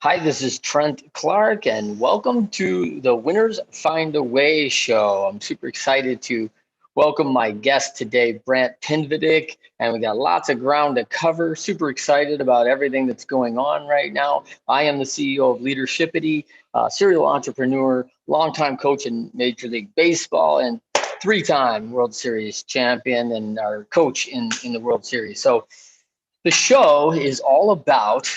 Hi, this is Trent Clark, and welcome to the Winners Find a Way show. I'm super excited to welcome my guest today, Brant Pinvidic, and we got lots of ground to cover. Super excited about everything that's going on right now. I am the CEO of Leadershipity, serial entrepreneur, longtime coach in Major League Baseball, and three-time World Series champion and our coach in the World Series. So the show is all about,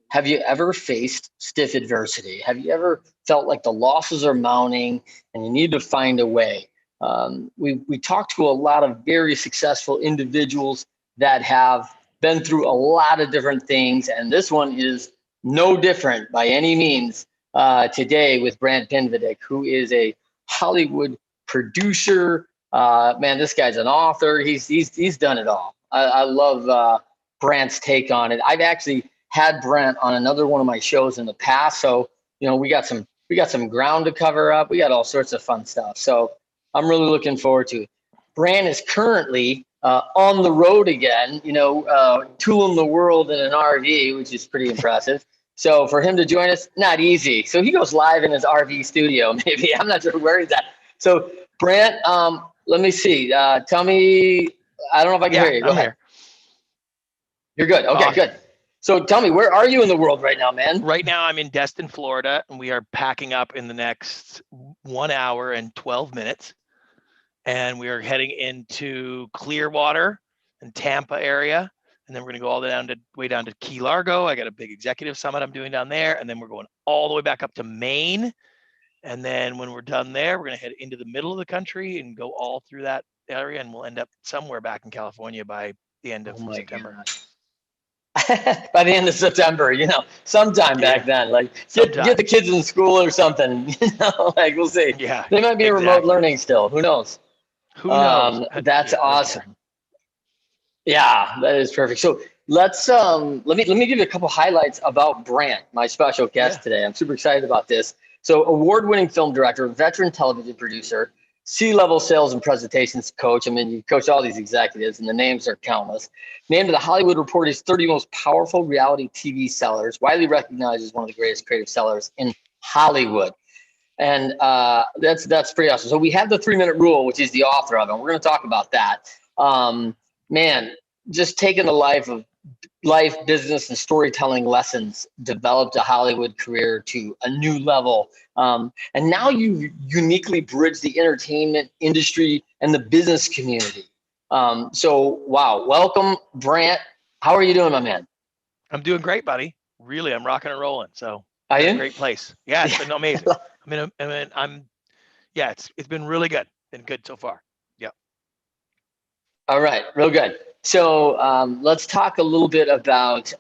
have you ever faced stiff adversity? Have you ever felt like the losses are mounting and you need to find a way? We talk to a lot of very successful individuals that have been through a lot of different things, and this one is no different by any means. Today with Brant Pinvidic, who is a Hollywood producer. Man, this guy's an author. He's done it all. I love Brant's take on it. I've actually had Brant on another one of my shows in the past, so we got some ground to cover up. We got all sorts of fun stuff. So I'm really looking forward to it. Brant is currently on the road again, touring the world in an RV, which is pretty impressive. So for him to join us, not easy. So he goes live in his RV studio, maybe. I'm not sure where he's at. So Brant, let me see. Tell me, I don't know if I can hear you. Go I'm ahead. here. You're good. Okay, Awesome. good. So tell me, where are you in the world right now, man? Right now, I'm in Destin, Florida, and we are packing up in the next 1 hour and 12 minutes. And we are heading into Clearwater and Tampa area. And then we're going to go all the way down to Key Largo. I got a big executive summit I'm doing down there. And then we're going all the way back up to Maine. And then when we're done there, we're going to head into the middle of the country and go all through that area. And we'll end up somewhere back in California by the end of Oh my September. gosh. By the end of September, sometime back then, like get the kids in school or something, like we'll see. Yeah, They might be remote learning still. Who knows? Who knows? That's awesome. Yeah, that is perfect. So let's let me give you a couple highlights about Brant, my special guest today. I'm super excited about this. So award-winning film director, veteran television producer, C-level sales and presentations coach. I mean, you coach all these executives, and the names are countless. Named to the Hollywood Reporter's 30 most powerful reality TV sellers, widely recognized as one of the greatest creative sellers in Hollywood. And that's pretty awesome. So we have the 3-minute rule, which is the author of it. We're going to talk about that. Man, just taking the life, business, and storytelling lessons, developed a Hollywood career to a new level. And now you uniquely bridge the entertainment industry and the business community. So, wow, welcome, Brant. How are you doing, my man? I'm doing great, buddy. Really, I'm rocking and rolling. So, are you? Great place. Yeah, it's been amazing. It's been really good. Been good so far. Yeah. All right, real good. So let's talk a little bit about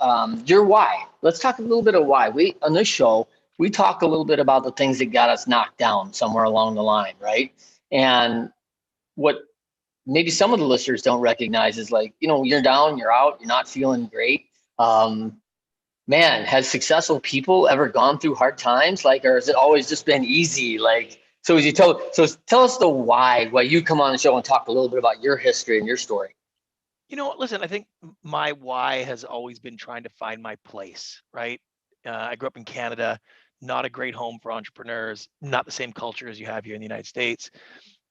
your why. Let's talk a little bit of why. On this show, we talk a little bit about the things that got us knocked down somewhere along the line, right? And what maybe some of the listeners don't recognize is, like, you're down, you're out, you're not feeling great. Man, has successful people ever gone through hard times? Like, or has it always just been easy? Like, so tell us the why you come on the show and talk a little bit about your history and your story. Listen, I think my why has always been trying to find my place, right? I grew up in Canada, not a great home for entrepreneurs, not the same culture as you have here in the United States.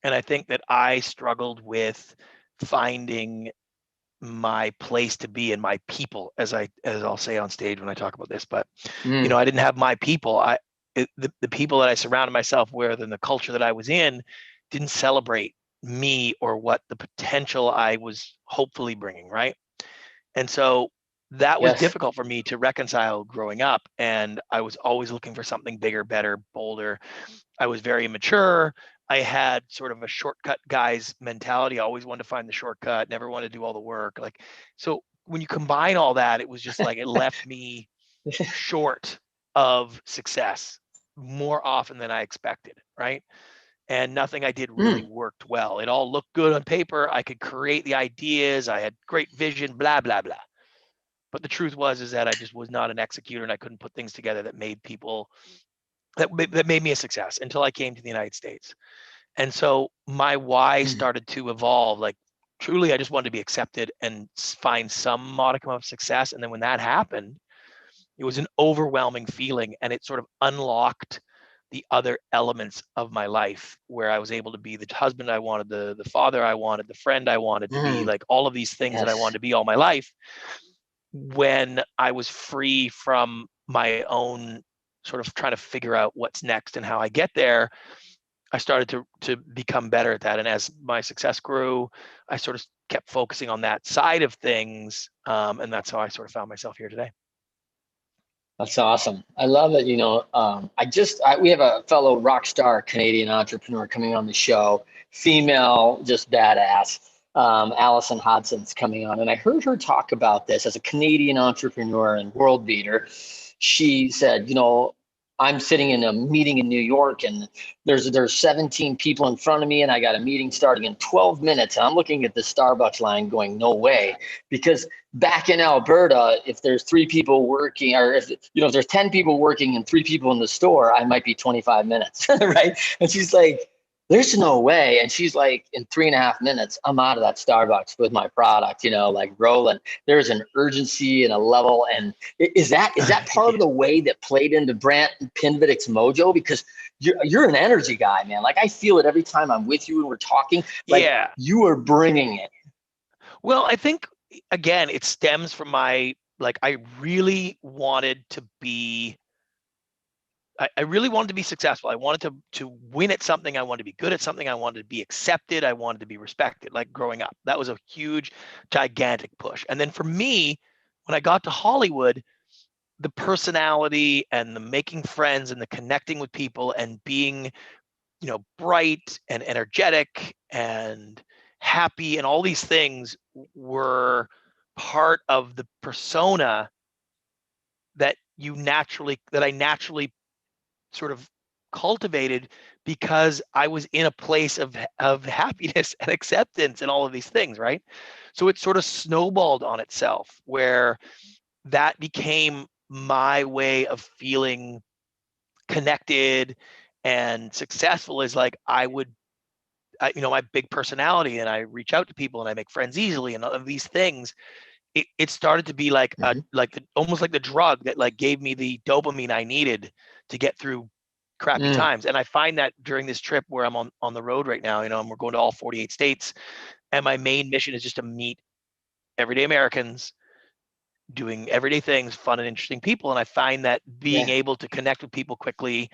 And I think that I struggled with finding my place to be and my people, as I'll say on stage when I talk about this. But I didn't have my people. The people that I surrounded myself with and the culture that I was in didn't celebrate me or what the potential I was hopefully bringing, right? And so that was difficult for me to reconcile growing up. And I was always looking for something bigger, better, bolder. I was very immature. I had sort of a shortcut guy's mentality. I always wanted to find the shortcut, never wanted to do all the work. So when you combine all that, it was just like, it left me short of success more often than I expected, right? And nothing I did really worked well. It all looked good on paper. I could create the ideas. I had great vision, blah, blah, blah. But the truth is that I just was not an executor, and I couldn't put things together that made me a success until I came to the United States. And so my why started to evolve. Like, truly, I just wanted to be accepted and find some modicum of success. And then when that happened, It was an overwhelming feeling, and it sort of unlocked the other elements of my life, where I was able to be the husband I wanted, the father I wanted, the friend I wanted to be, like all of these things that I wanted to be all my life, when I was free from my own sort of trying to figure out what's next and how I get there. I started to become better at that. And as my success grew, I sort of kept focusing on that side of things. And that's how I sort of found myself here today. That's awesome. I love it. We have a fellow rock star Canadian entrepreneur coming on the show, female, just badass. Allison Hodson's coming on, and I heard her talk about this as a Canadian entrepreneur and world beater. She said, I'm sitting in a meeting in New York, and there's 17 people in front of me, and I got a meeting starting in 12 minutes. And I'm looking at the Starbucks line going, no way. Because back in Alberta, if there's 3 people working, or if there's 10 people working and 3 people in the store, I might be 25 minutes, right? And she's like, there's no way. And she's like, in 3.5 minutes, I'm out of that Starbucks with my product, like rolling. There's an urgency and a level. And is that part of the way that played into Brant Pinvidic's mojo? Because you're an energy guy, man. Like, I feel it every time I'm with you and we're talking. Like, you are bringing it. Well, I think, again, it stems from I really wanted to be successful. I wanted to win at something. I wanted to be good at something. I wanted to be accepted. I wanted to be respected, like growing up. That was a huge, gigantic push. And then for me, when I got to Hollywood, the personality and the making friends and the connecting with people and being, bright and energetic and happy and all these things were part of the persona that I naturally sort of cultivated, because I was in a place of happiness and acceptance and all of these things, right? So it sort of snowballed on itself, where that became my way of feeling connected and successful, is like my big personality, and I reach out to people and I make friends easily and all of these things. It started to be like almost like the drug that like gave me the dopamine I needed to get through crappy times. And I find that during this trip where I'm on the road right now, and we're going to all 48 states, and my main mission is just to meet everyday Americans doing everyday things, fun and interesting people. And I find that being able to connect with people quickly,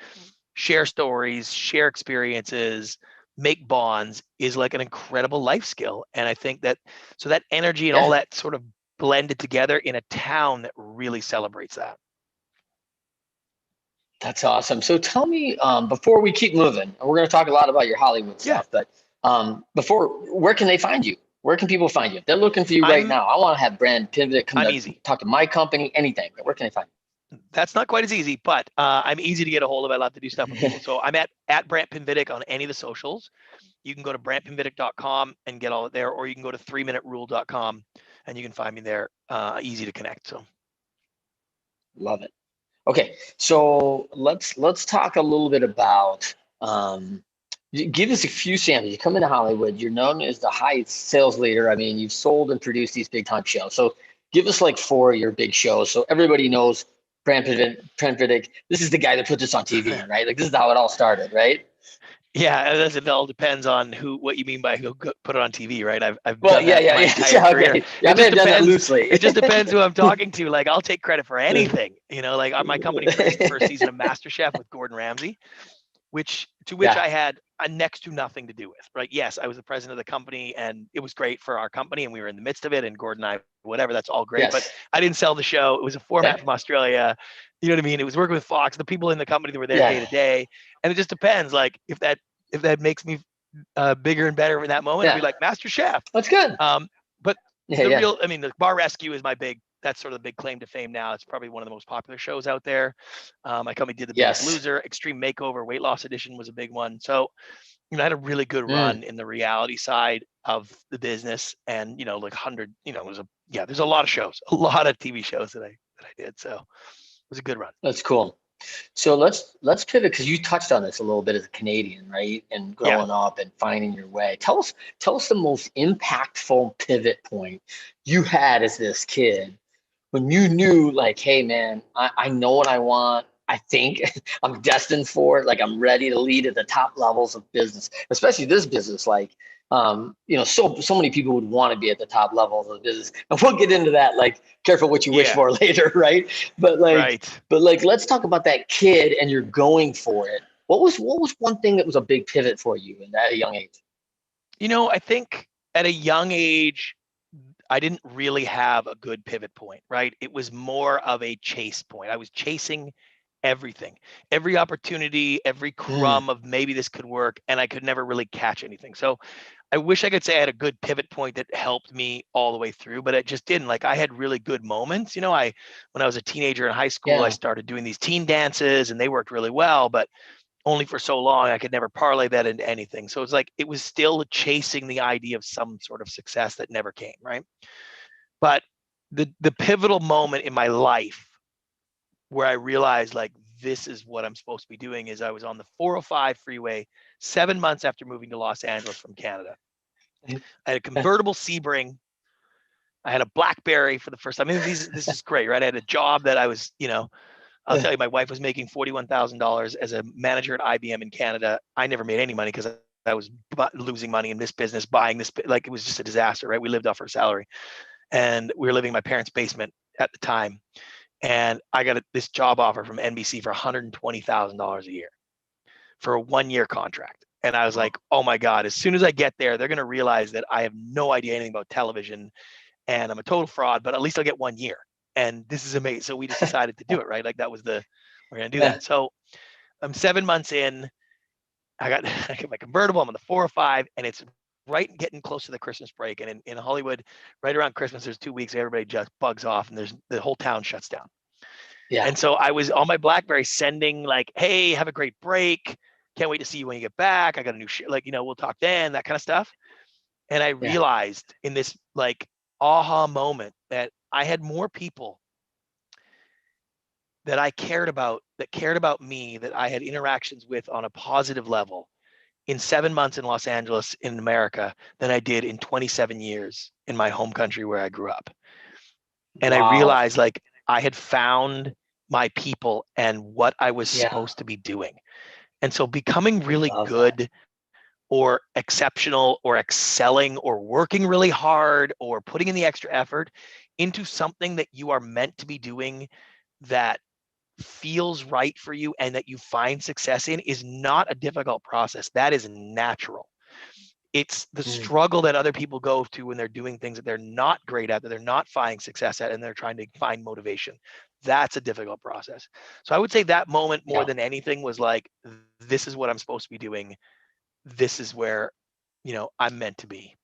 share stories, share experiences, make bonds is like an incredible life skill. And I think that energy and all that sort of blended together in a town that really celebrates that. That's awesome. So tell me, before we keep moving, we're going to talk a lot about your Hollywood stuff, but where can they find you? Where can people find you? If they're looking for you right now, I want to have Brant Pinvidic come talk to my company, anything. Where can they find you? That's not quite as easy, but I'm easy to get a hold of. I love to do stuff with people. So I'm at Brant Pinvidic on any of the socials. You can go to brantpinvidic.com and get all it there, or you can go to 3minuterule.com and you can find me there. Easy to connect. So love it. Okay, so let's talk a little bit about, give us a few samples. You come into Hollywood, you're known as the high sales leader. I mean, you've sold and produced these big time shows. So give us like 4 of your big shows, so everybody knows Brant Pinvidic. This is the guy that put this on TV, right? Like, this is how it all started, right? Yeah, it all depends on what you mean by who put it on TV, right? I've done that my entire career. Okay. Yeah, I may have done that loosely. It just depends who I'm talking to. Like, I'll take credit for anything. Like my company produced the first season of MasterChef with Gordon Ramsay, which I had next to nothing to do with, right? Yes, I was the president of the company, and it was great for our company, and we were in the midst of it, and Gordon and I, whatever, that's all great. Yes. But I didn't sell the show. It was a format from Australia. You know what I mean? It was working with Fox, the people in the company that were there day to day. And it just depends. Like, if that makes me bigger and better in that moment, I'll be like, Master Chef. That's good. But the Bar Rescue is that's sort of the big claim to fame now. It's probably one of the most popular shows out there. My company did The Biggest Loser, Extreme Makeover, Weight Loss Edition was a big one. So, I had a really good run in the reality side of the business, and like 100. There's a lot of shows, a lot of TV shows that I did. So it was a good run. That's cool. So let's pivot, because you touched on this a little bit as a Canadian, right? And growing up and finding your way. Tell us the most impactful pivot point you had as this kid when you knew like, hey man, I know what I want. I think I'm destined for it. Like I'm ready to lead at the top levels of business, especially this business. Like, so many people would want to be at the top levels of business, and we'll get into that. Like, careful what you wish Yeah, for later, right? But like, right. let's talk about that kid, and you're going for it. What was one thing that was a big pivot for you in that young age? I think at a young age, I didn't really have a good pivot point, right? It was more of a chase point. I was chasing everything, every opportunity, every Mm, crumb of maybe this could work, and I could never really catch anything. So I wish I could say I had a good pivot point that helped me all the way through, but it just didn't. Like I had really good moments. When I was a teenager in high school, I yeah, started doing these teen dances and they worked really well, but only for so long. I could never parlay that into anything. So it's like it was still chasing the idea of some sort of success that never came, right? But the pivotal moment in my life where I realized like this is what I'm supposed to be doing is I was on the 405 freeway 7 months after moving to Los Angeles from Canada. I had a convertible Sebring. I had a BlackBerry for the first time. I mean, this is great, right? I had a job that I was, I'll tell you, my wife was making $41,000 as a manager at IBM in Canada. I never made any money because I was losing money in this business, buying this, like it was just a disaster, right? We lived off her salary, and we were living in my parents' basement at the time. And I got this job offer from NBC for $120,000 a year for a 1-year contract. And I was like, oh my God, as soon as I get there, they're going to realize that I have no idea anything about television and I'm a total fraud, but at least I'll get 1 year. And this is amazing. So we just decided to do it, right? Like that was we're going to do yeah, that. So I'm 7 months in. I got my convertible. I'm on the 405, and it's right getting close to the Christmas break. And in Hollywood, right around Christmas, there's 2 weeks, everybody just bugs off and the whole town shuts down. yeah, And so I was on my BlackBerry sending like, hey, have a great break. Can't wait to see you when you get back. I got a new shit. Like, we'll talk then, that kind of stuff. And I yeah. realized in this like aha moment that I had more people that I cared about me, that I had interactions with on a positive level in 7 months in Los Angeles in America than I did in 27 years in my home country where I grew up. And I Wow. realized like I had found my people and what I was Yeah, supposed to be doing. And so becoming I really love that. good or exceptional or excelling or working really hard or putting in the extra effort into something that you are meant to be doing that feels right for you and that you find success in is not a difficult process. That is natural. It's the Mm, struggle that other people go through when they're doing things that they're not great at, that they're not finding success at, and they're trying to find motivation. That's a difficult process. So I would say that moment more yeah, than anything was like, this is what I'm supposed to be doing. This is where, I'm meant to be.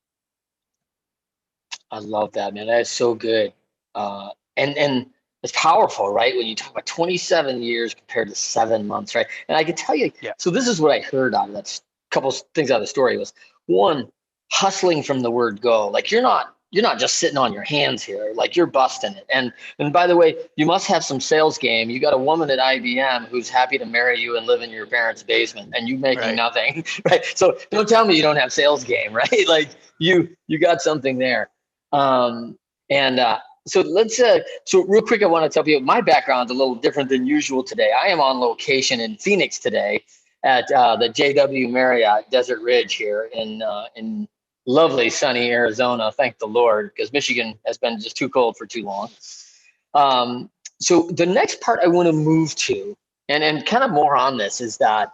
I love that, man. That is so good. And it's powerful, right? When you talk about 27 years compared to 7 months, right? And I can tell you, Yeah. so this is what I heard out of that couple things out of the story was one, hustling from the word go. Like you're not just sitting on your hands here, like you're busting it. And by the way, you must have some sales game. You got a woman at IBM who's happy to marry you and live in your parents' basement and you making Right. nothing, right? So don't tell me you don't have sales game, right? Like you got something there. Um, and so so real quick, I want to tell you my background's a little different than usual today. I am on location in Phoenix today at the JW Marriott Desert Ridge here in lovely sunny Arizona. Thank the Lord, because Michigan has been just too cold for too long. Um, so the next part I want to move to, and kind of more on this, is that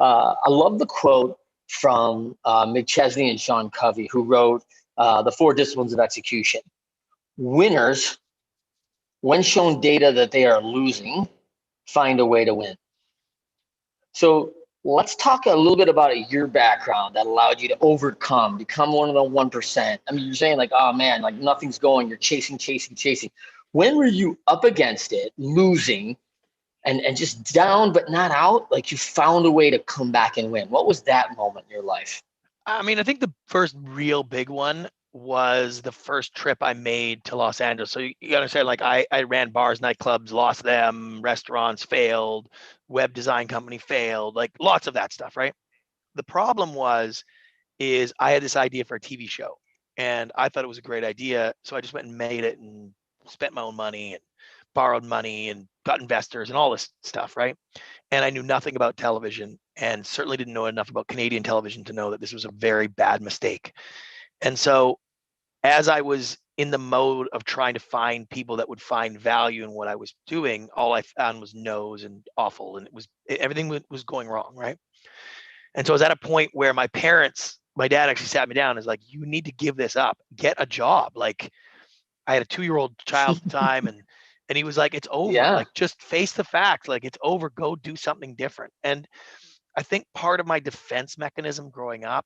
I love the quote from McChesney and Sean Covey, who wrote The Four Disciplines of Execution. Winners, when shown data that they are losing, find a way to win. So let's talk a little bit about your background that allowed you to overcome, become one of the 1%. I mean, you're saying like, oh man, like nothing's going, you're chasing, chasing, chasing. When were you up against it, losing, and just down but not out? Like you found a way to come back and win. What was that moment in your life? I mean, I think the first real big one was the first trip I made to Los Angeles. So you understand, like I ran bars, nightclubs, lost them, restaurants failed, web design company failed, like lots of that stuff, right? The problem is I had this idea for a TV show and I thought it was a great idea. So I just went and made it and spent my own money and borrowed money and got investors and all this stuff, right? And I knew nothing about television, and certainly didn't know enough about Canadian television to know that this was a very bad mistake. And so as I was in the mode of trying to find people that would find value in what I was doing, all I found was no's and awful, and everything was going wrong, right? And so I was at a point where my dad actually sat me down and was like, you need to give this up, get a job. Like, I had a 2-year-old child at the time, and he was like, it's over. Yeah. Like, just face the facts. Like, it's over. Go do something different. And I think part of my defense mechanism growing up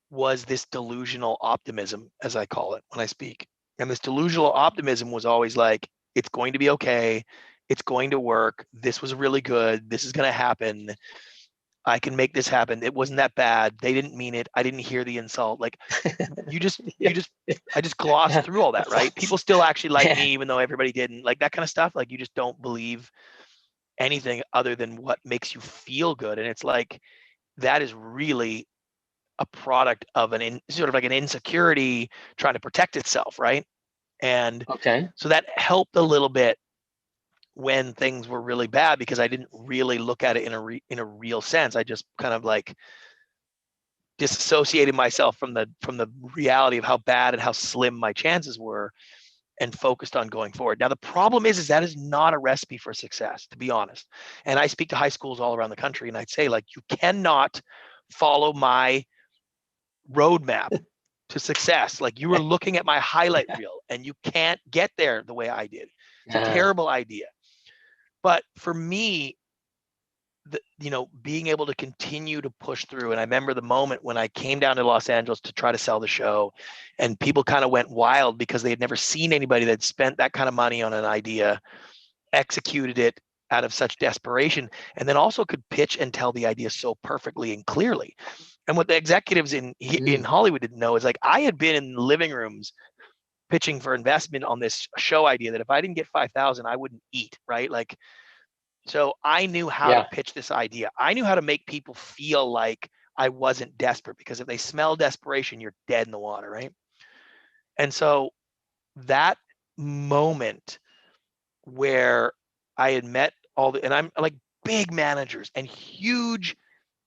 was this delusional optimism, as I call it when I speak. And this delusional optimism was always like, it's going to be okay. It's going to work. This was really good. This is going to happen. I can make this happen. It wasn't that bad. They didn't mean it. I didn't hear the insult. Like, Yeah. I just glossed Yeah. through all that, right? People still actually like me, even though everybody didn't. Like, that kind of stuff. Like, you just don't believe anything other than what makes you feel good. And it's like, that is really a product of sort of like an insecurity trying to protect itself, right? And Okay. so that helped a little bit when things were really bad, because I didn't really look at it in a real sense. I just kind of like disassociated myself from the reality of how bad and how slim my chances were, and focused on going forward. Now, the problem is that is not a recipe for success, to be honest. And I speak to high schools all around the country, and I'd say, like, you cannot follow my roadmap to success. Like, you were looking at my highlight reel, and you can't get there the way I did. It's a terrible idea. But for me, being able to continue to push through. And I remember the moment when I came down to Los Angeles to try to sell the show, and people kind of went wild because they had never seen anybody that spent that kind of money on an idea, executed it out of such desperation, and then also could pitch and tell the idea so perfectly and clearly. And what the executives in Hollywood didn't know is, like, I had been in living rooms pitching for investment on this show idea that if I didn't get 5,000, I wouldn't eat, right? Like, so I knew how to pitch this idea. I knew how to make people feel like I wasn't desperate, because if they smell desperation, you're dead in the water, right? And so that moment where I had met and I'm like, big managers and huge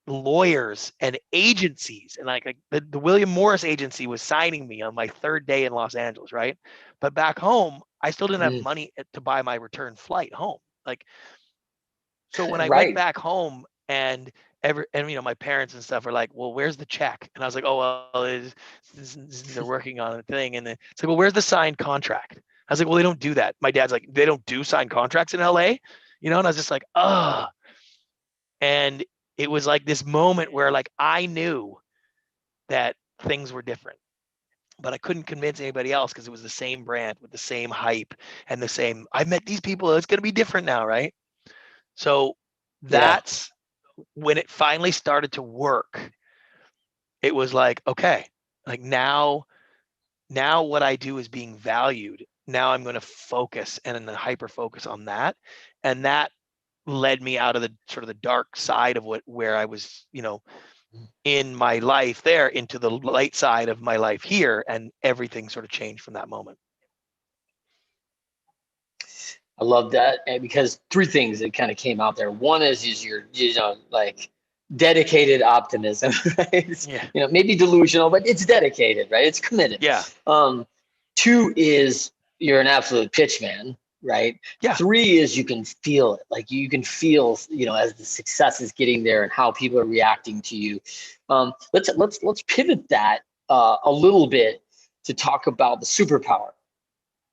lawyers and agencies, and like the William Morris agency was signing me on my 3rd day in Los Angeles, right? But back home, I still didn't have money to buy my return flight home. Like, so when I went back home, and my parents and stuff are like, well, where's the check? And I was like, oh, well, they're working on a thing. And it's like, well, where's the signed contract? I was like, well, they don't do that. My dad's like, they don't do signed contracts in LA, and I was just like, oh. And it was like this moment where, like, I knew that things were different, but I couldn't convince anybody else, because it was the same brand with the same hype and the same, I met these people, it's going to be different now, right? So that's when it finally started to work. It was like, okay, like, now what I do is being valued. Now I'm going to focus and then hyper focus on that. And that led me out of the sort of the dark side of where I was, in my life there, into the light side of my life here. And everything sort of changed from that moment. I love that, because 3 things that kind of came out there. One is your, like, dedicated optimism, right? Yeah. Maybe delusional, but it's dedicated, right? It's committed. Yeah. 2 is you're an absolute pitch man, right? Yeah. 3 is you can feel it. Like, you can feel, as the success is getting there and how people are reacting to you. Let's pivot that a little bit to talk about the superpower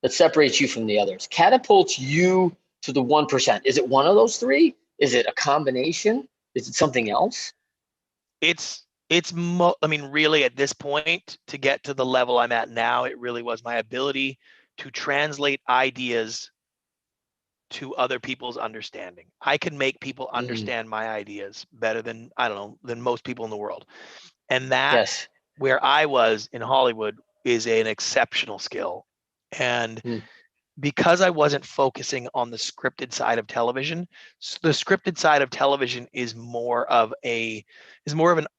that separates you from the others, catapults you to the 1%. Is it one of those 3? Is it a combination? Is it something else? Really, at this point, to get to the level I'm at now, it really was my ability to translate ideas to other people's understanding. I can make people understand my ideas better than most people in the world. And that, where I was in Hollywood, is an exceptional skill. And because I wasn't focusing on the scripted side of television, the scripted side of television is more of an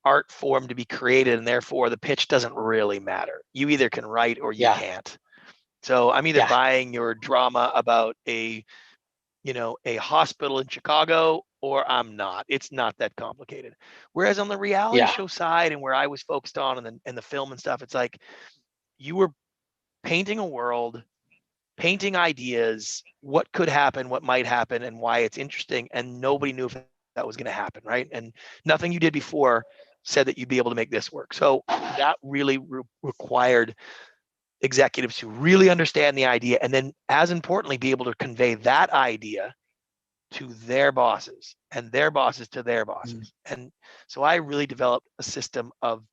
art form to be created, and therefore the pitch doesn't really matter. You either can write or you can't. So I'm either Yeah. buying your drama about a hospital in Chicago, or I'm not. It's not that complicated. Whereas on the reality Yeah. show side, and where I was focused on, and the film and stuff, it's like you were painting a world, painting ideas, what could happen, what might happen, and why it's interesting, and nobody knew if that was going to happen, right? And nothing you did before said that you'd be able to make this work. So that really required executives to really understand the idea, and then, as importantly, be able to convey that idea to their bosses and their bosses to their bosses. And so I really developed a system of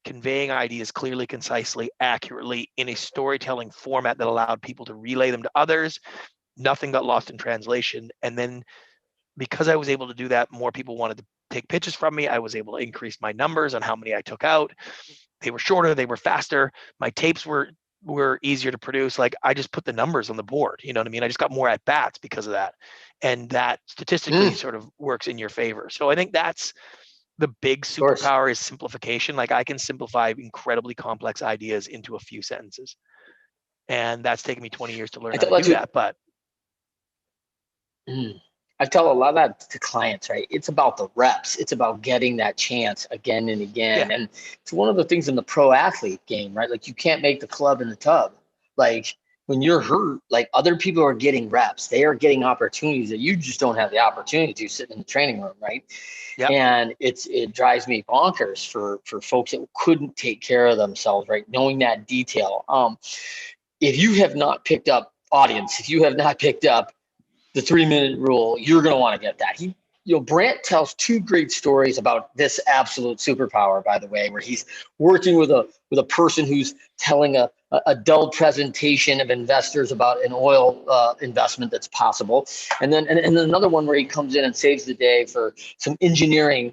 conveying ideas clearly, concisely, accurately in a storytelling format that allowed people to relay them to others. Nothing got lost in translation. And then, because I was able to do that, more people wanted to take pitches from me. I was able to increase my numbers on how many I took out. They were shorter, they were faster. My tapes were easier to produce. Like, I just put the numbers on the board. You know what I mean? I just got more at bats because of that. And that statistically sort of works in your favor. So I think that's the big Of course. superpower, is simplification. Like, I can simplify incredibly complex ideas into a few sentences. And that's taken me 20 years to learn I how tell to do that. But I tell a lot of that to clients, right? It's about the reps. It's about getting that chance again and yeah, again. And it's one of the things in the pro athlete game, right? Like, you can't make the club in the tub. Like, when you're hurt, like, other people are getting reps. They are getting opportunities that you just don't have the opportunity to sit in the training room, right? yep. And it drives me bonkers for folks that couldn't take care of themselves, right? Knowing that detail. If you have not picked up, audience, if you have not picked up the 3-minute rule, you're going to want to get that. Brant tells 2 great stories about this absolute superpower, by the way, where he's working with a person who's telling a dull presentation of investors about an oil investment that's possible, and then another one where he comes in and saves the day for some engineering.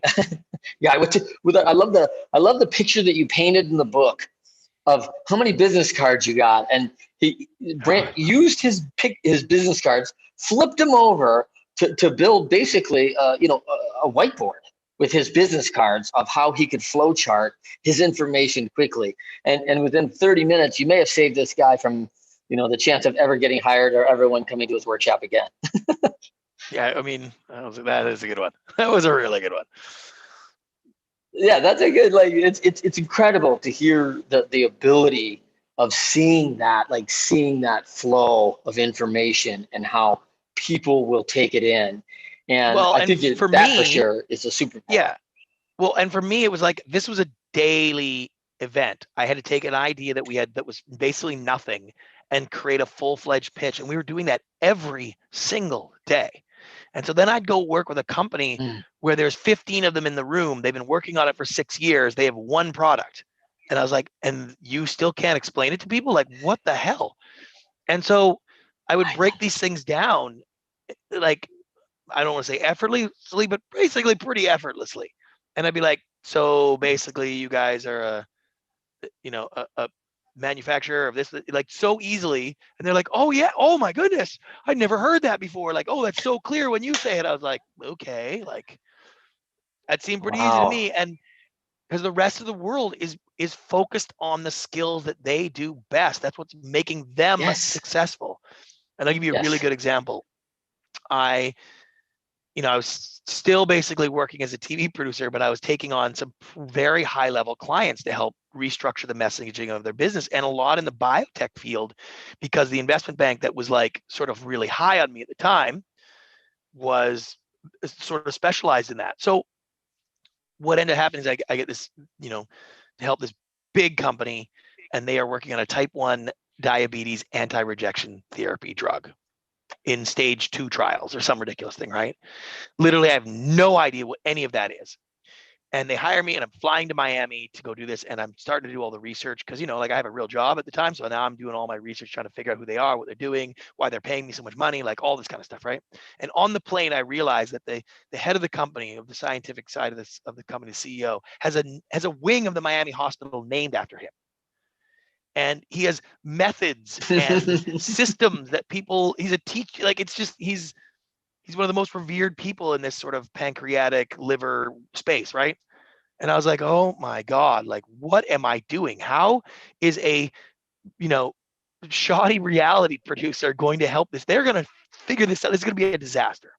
Yeah, I love the picture that you painted in the book of how many business cards you got, and Brant used his business cards, flipped them over to build basically a whiteboard with his business cards of how he could flow chart his information quickly, and within 30 minutes you may have saved this guy from the chance of ever getting hired or everyone coming to his workshop again. Yeah, I mean, that is a good one. That was a really good one. Yeah, that's a good, like, it's incredible to hear the ability of seeing that flow of information and how people will take it in. And Well, I and think for that for me, sure is a superpower. yeah. Well, and for me, it was like, this was a daily event. I had to take an idea that we had that was basically nothing and create a full-fledged pitch. And we were doing that every single day. And so then I'd go work with a company where there's 15 of them in the room. They've been working on it for 6 years. They have one product. And I was like, and you still can't explain it to people? Like, what the hell? And so I would I know. break these things down, like, I don't want to say effortlessly, but basically pretty effortlessly. And I'd be like, so basically you guys are a manufacturer of this, like, so easily. And they're like, oh yeah, oh my goodness, I'd never heard that before. Like, oh, that's so clear when you say it. I was like, okay, like, that seemed pretty easy to Wow. me. And because the rest of the world is focused on the skills that they do best. That's what's making them Yes. successful. And I'll give you a really Yes. good example. I was still basically working as a TV producer, but I was taking on some very high level clients to help restructure the messaging of their business, and a lot in the biotech field, because the investment bank that was like sort of really high on me at the time was sort of specialized in that. So what ended up happening is I get this, to help this big company, and they are working on a type 1 diabetes anti-rejection therapy drug in stage 2 trials or some ridiculous thing, right? Literally, I have no idea what any of that is. And they hire me, and I'm flying to Miami to go do this. And I'm starting to do all the research because, like, I have a real job at the time. So now I'm doing all my research, trying to figure out who they are, what they're doing, why they're paying me so much money, like all this kind of stuff, right? And on the plane, I realized that the head of the company, of the scientific side of the company, the CEO, has a wing of the Miami hospital named after him. And he has methods and systems that people, he's a teacher, like, it's just, he's one of the most revered people in this sort of pancreatic liver space, right? And I was like, oh my God, like, what am I doing? How is a, shoddy reality producer going to help this. They're going to figure this out. It's going to be a disaster.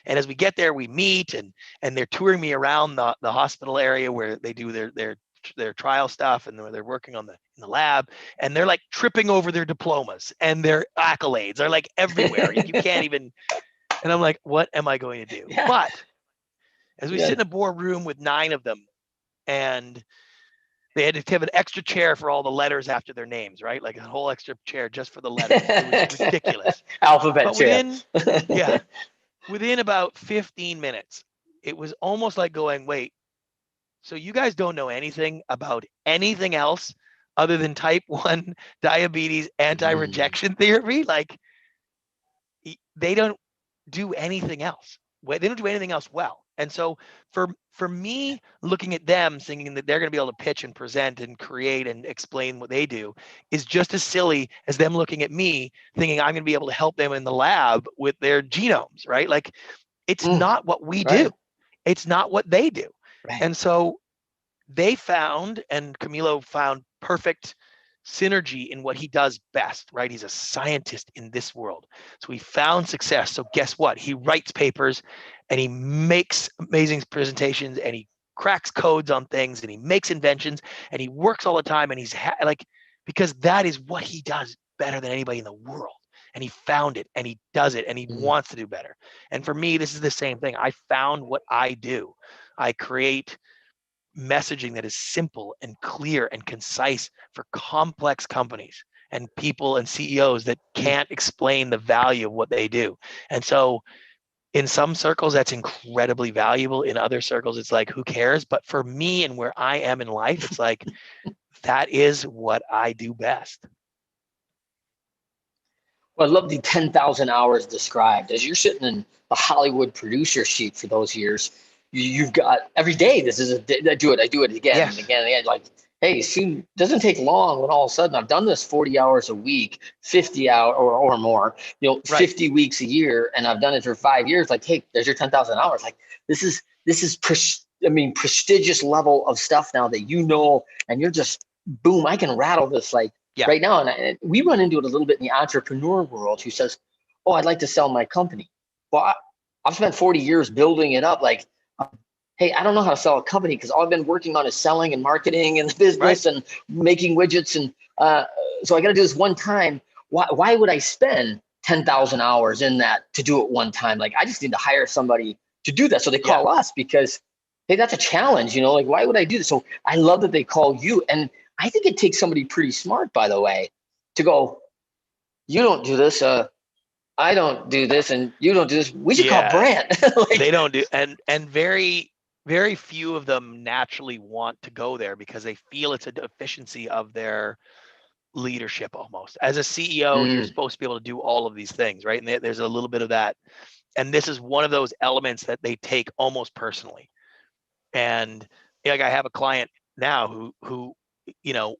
And as we get there, we meet, and they're touring me around the hospital area where they do their trial stuff, and they're working on in the lab, and they're like tripping over their diplomas and their accolades are like everywhere. You can't even. And I'm like, what am I going to do? Yeah. But as we sit in a boardroom with 9 of them, and they had to have an extra chair for all the letters after their names, right? Like a whole extra chair just for the letters. It was ridiculous. Alphabet but chair. within about 15 minutes, it was almost like going, wait, so you guys don't know anything about anything else other than type 1 diabetes anti-rejection therapy? Like, they don't do anything else. They don't do anything else well. And so for me, looking at them thinking that they're going to be able to pitch and present and create and explain what they do is just as silly as them looking at me thinking I'm going to be able to help them in the lab with their genomes, right? Like, it's not what we do. It's not what they do. Right. And so they found, and Camilo found, perfect synergy in what he does best, right? He's a scientist in this world. So he found success. So guess what? He writes papers and he makes amazing presentations and he cracks codes on things and he makes inventions and he works all the time, and he's because that is what he does better than anybody in the world. And he found it and he does it and he wants to do better. And for me, this is the same thing. I found what I do. I create messaging that is simple and clear and concise for complex companies and people and CEOs that can't explain the value of what they do. And so in some circles, that's incredibly valuable. In other circles, it's like, who cares? But for me and where I am in life, it's like, that is what I do best. Well, I love the 10,000 hours described. As you're sitting in the Hollywood producer sheet for those years, you've got every day. This is I do it again and again and again. Like, hey, soon doesn't take long when all of a sudden I've done this 40 hours a week, 50 hours or more, 50 weeks a year, and I've done it for 5 years. Like, hey, there's your 10,000 hours. Like, this is prestigious level of stuff now that and you're just boom. I can rattle this right now. And we run into it a little bit in the entrepreneur world who says, oh, I'd like to sell my company. Well, I've spent 40 years building it up. Like, hey, I don't know how to sell a company because all I've been working on is selling and marketing and business and making widgets. And so I got to do this one time. Why would I spend 10,000 hours in that to do it one time? Like, I just need to hire somebody to do that. So they call us because, hey, that's a challenge, like, why would I do this? So I love that they call you. And I think it takes somebody pretty smart, by the way, to go, you don't do this. I don't do this, and you don't do this. We should call Brant. They don't do, and very, very few of them naturally want to go there because they feel it's a deficiency of their leadership almost. As a CEO, you're supposed to be able to do all of these things, right? And there's a little bit of that. And this is one of those elements that they take almost personally. And like, I have a client now who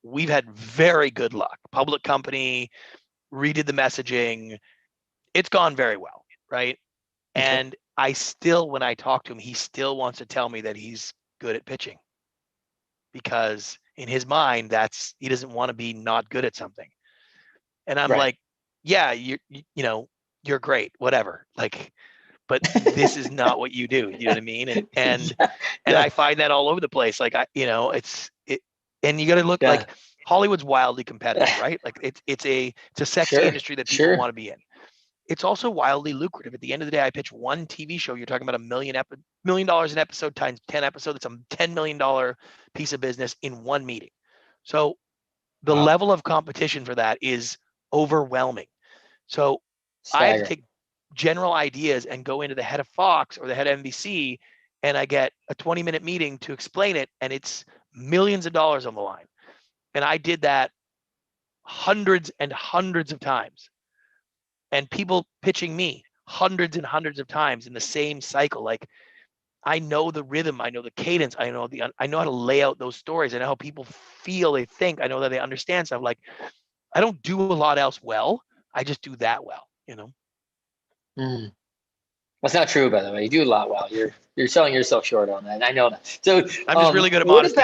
we've had very good luck. Public company, redid the messaging. It's gone very well, right? Okay. And I still, when I talk to him, he still wants to tell me that he's good at pitching because in his mind, he doesn't want to be not good at something. And I'm like, yeah, you're great, whatever. Like, but this is not what you do. You know what I mean? And I find that all over the place. Like, and you got to look like Hollywood's wildly competitive, right? Like it's a sexy industry that people want to be in. It's also wildly lucrative. At the end of the day, I pitch one TV show. You're talking about $1 million an episode times 10 episodes. It's a $10 million piece of business in one meeting. So the level of competition for that is overwhelming. So I have to take general ideas and go into the head of Fox or the head of NBC, and I get a 20-minute meeting to explain it, and it's millions of dollars on the line. And I did that hundreds and hundreds of times. And people pitching me hundreds and hundreds of times in the same cycle. Like, I know the rhythm, I know the cadence, I know how to lay out those stories. I know how people feel, they think, I know that they understand stuff. Like, I don't do a lot else well. I just do that well, That's not true, by the way. You do a lot well. You're selling yourself short on that. I know that. So I'm just really good at modesty.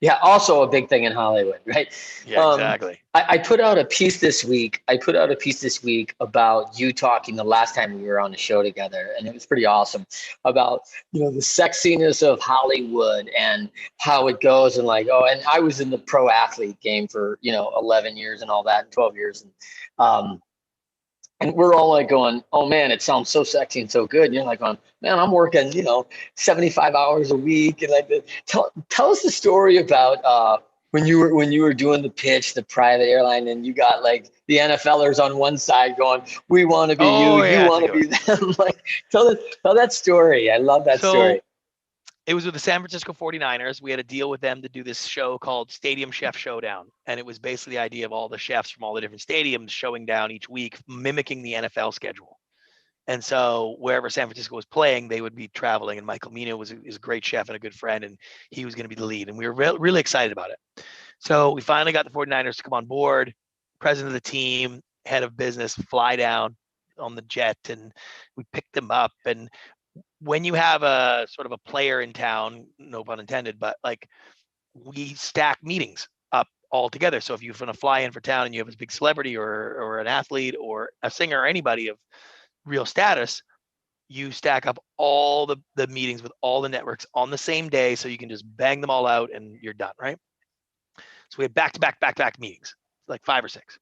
Yeah, also a big thing in Hollywood, right? Yeah, exactly. I put out a piece this week. I put out a piece this week about you talking the last time we were on the show together, and it was pretty awesome about, the sexiness of Hollywood and how it goes, and like, oh, and I was in the pro athlete game for 11 years and all that, and 12 years, and we're all like going, oh man, it sounds so sexy and so good. And you're like going, man, I'm working, 75 hours a week. And like, tell us the story about when you were doing the pitch, the private airline, and you got like the NFLers on one side going, we want to be you, Oh you yeah, that's a want to good be one. them. Like, tell that story. I love that So story. it was with the San Francisco 49ers. We had a deal with them to do this show called Stadium Chef Showdown. And it was basically the idea of all the chefs from all the different stadiums showing down each week, mimicking the NFL schedule. And so wherever San Francisco was playing, they would be traveling. And Michael Mina is a great chef and a good friend, and he was going to be the lead. And we were really excited about it. So we finally got the 49ers to come on board. President of the team, head of business, fly down on the jet, and we picked them up. And when you have a sort of a player in town, no pun intended, but like we stack meetings up all together. So if you're going to fly in for town and you have a big celebrity or an athlete or a singer or anybody of real status, you stack up all the meetings with all the networks on the same day, so you can just bang them all out and you're done, right? So we had back-to-back meetings, like 5 or 6.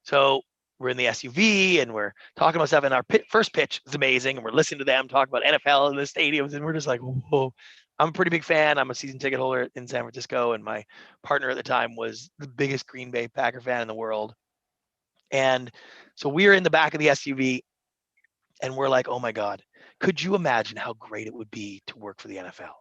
So we're in the SUV and we're talking about stuff. And our first pitch is amazing, and we're listening to them talk about NFL in the stadiums, and we're just like, whoa. I'm a pretty big fan. I'm a season ticket holder in San Francisco, and my partner at the time was the biggest Green Bay Packer fan in the world. And so we are in the back of the SUV, and we're like, oh my God, could you imagine how great it would be to work for the NFL?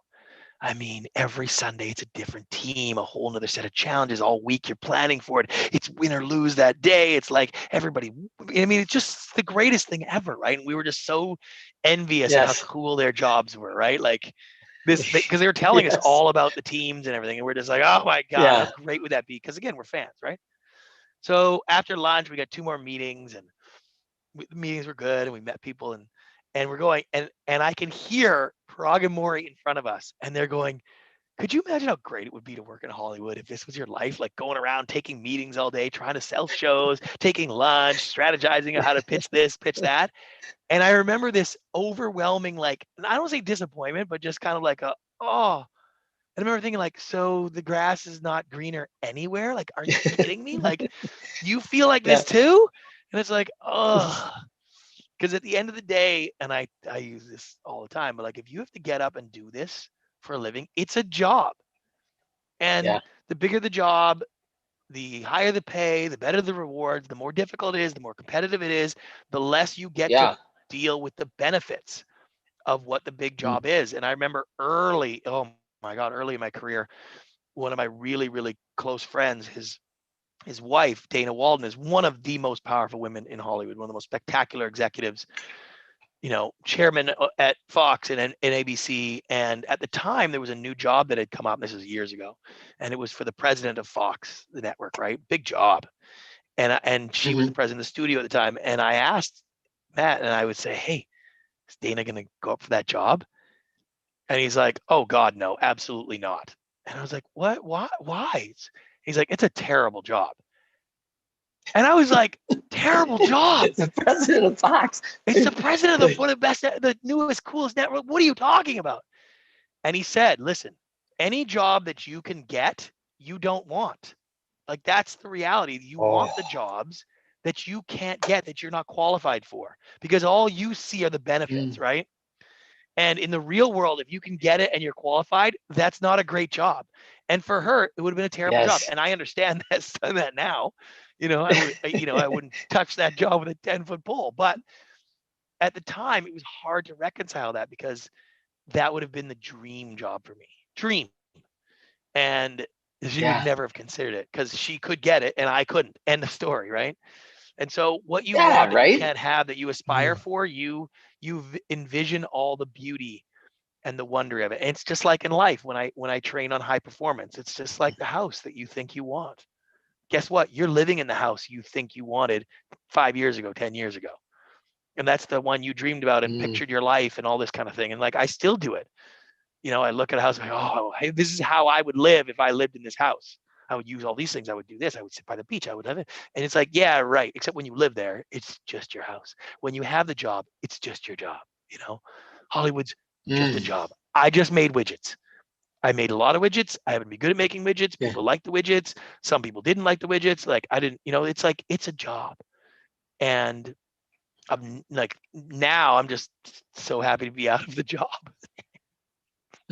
I mean, every Sunday it's a different team, a whole nother set of challenges. All week you're planning for it. It's win or lose that day. It's like everybody, I mean, it's just the greatest thing ever, right? And we were just so envious at how Yes. cool their jobs were, right? Like this, because they were telling us Yes. all about the teams and everything. And we're just like, oh my God, how Yeah. great would that be? Because again, we're fans, right? So after lunch, we got 2 more meetings, and the meetings were good, and we met people, and we're going, and I can hear Prague and Maury in front of us, and they're going, could you imagine how great it would be to work in Hollywood if this was your life? Like going around taking meetings all day, trying to sell shows, taking lunch, strategizing on how to pitch this, pitch that. And I remember this overwhelming, like, I don't say disappointment, but just kind of like oh. I remember thinking like, so the grass is not greener anywhere? Like, are you kidding me? Like, you feel like Yeah. this too? And it's like, oh, because at the end of the day, and I use this all the time, but like if you have to get up and do this for a living, it's a job. And Yeah. the bigger the job, the higher the pay, the better the rewards, the more difficult it is, the more competitive it is, the less you get to Yeah. deal with the benefits of what the big Mm. job is. And I remember early, oh my God, early in my career, one of my really, really close friends, his wife, Dana Walden, is one of the most powerful women in Hollywood, one of the most spectacular executives, chairman at Fox and ABC. And at the time, there was a new job that had come up. This is years ago, and it was for the president of Fox, the network, right? Big job. And she was the Hmm. president of the studio at the time. And I asked Matt, and I would say, hey, is Dana going to go up for that job? And he's like, oh God, no, absolutely not. And I was like, what? Why? He's like, it's a terrible job. And I was like, terrible job. It's the president of Fox. It's the president of one of the best, the newest, coolest network. What are you talking about? And he said, listen, any job that you can get, you don't want. Like, that's the reality. You want the Oh, jobs that you can't get, that you're not qualified for, because all you see are the benefits, mm, right? And in the real world, if you can get it and you're qualified, that's not a great job. And for her, it would have been a terrible job. yes. And I understand that now. I wouldn't touch that job with a 10-foot pole. But at the time, it was hard to reconcile that, because that would have been the dream job for me. Dream. And she would Yeah. never have considered it because she could get it and I couldn't. End of story, right? And so what you Yeah. want that you Right. can't have, that you aspire Mm. for, you envision all the beauty and the wonder of it. And it's just like in life, when I train on high performance, it's just like the house that you think you want. Guess what? You're living in the house you think you wanted 5 years ago, 10 years ago. And that's the one you dreamed about and Mm. pictured your life and all this kind of thing. And like, I still do it. I look at a house, like, oh, hey, this is how I would live if I lived in this house. I would use all these things. I would do this. I would sit by the beach. I would have it. And it's like, yeah, right. Except when you live there, it's just your house. When you have the job, it's just your job. Hollywood's just a job. I just made widgets. I made a lot of widgets. I happen to be good at making widgets. Yeah. People like the widgets. Some people didn't like the widgets. Like I didn't, it's like, it's a job. And I'm like, now I'm just so happy to be out of the job.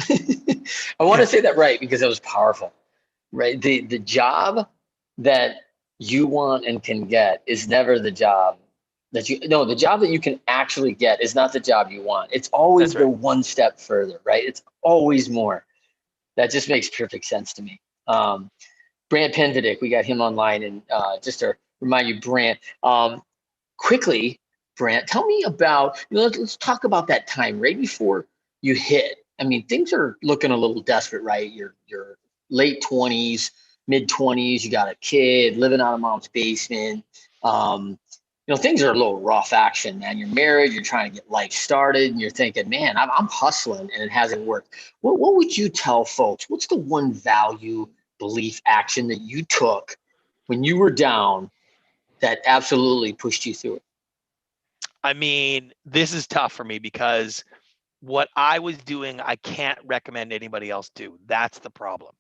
I want to say that right because it was powerful, right? The job that you want and can get is never the job the job that you can actually get is not the job you want. It's always That's right. the one step further, right? It's always more. That just makes perfect sense to me. Brant Pinvidic, we got him online, and just to remind you, Brant, quickly, Brant, tell me about, let's talk about that time right before you hit. I mean, things are looking a little desperate, right? You're late 20s, mid 20s, you got a kid living out of mom's basement. Things are a little rough action, man. You're married, you're trying to get life started, and you're thinking, man, I'm hustling and it hasn't worked. What would you tell folks? What's the one value, belief, action that you took when you were down that absolutely pushed you through it? I mean, this is tough for me because what I was doing, I can't recommend anybody else do. That's the problem.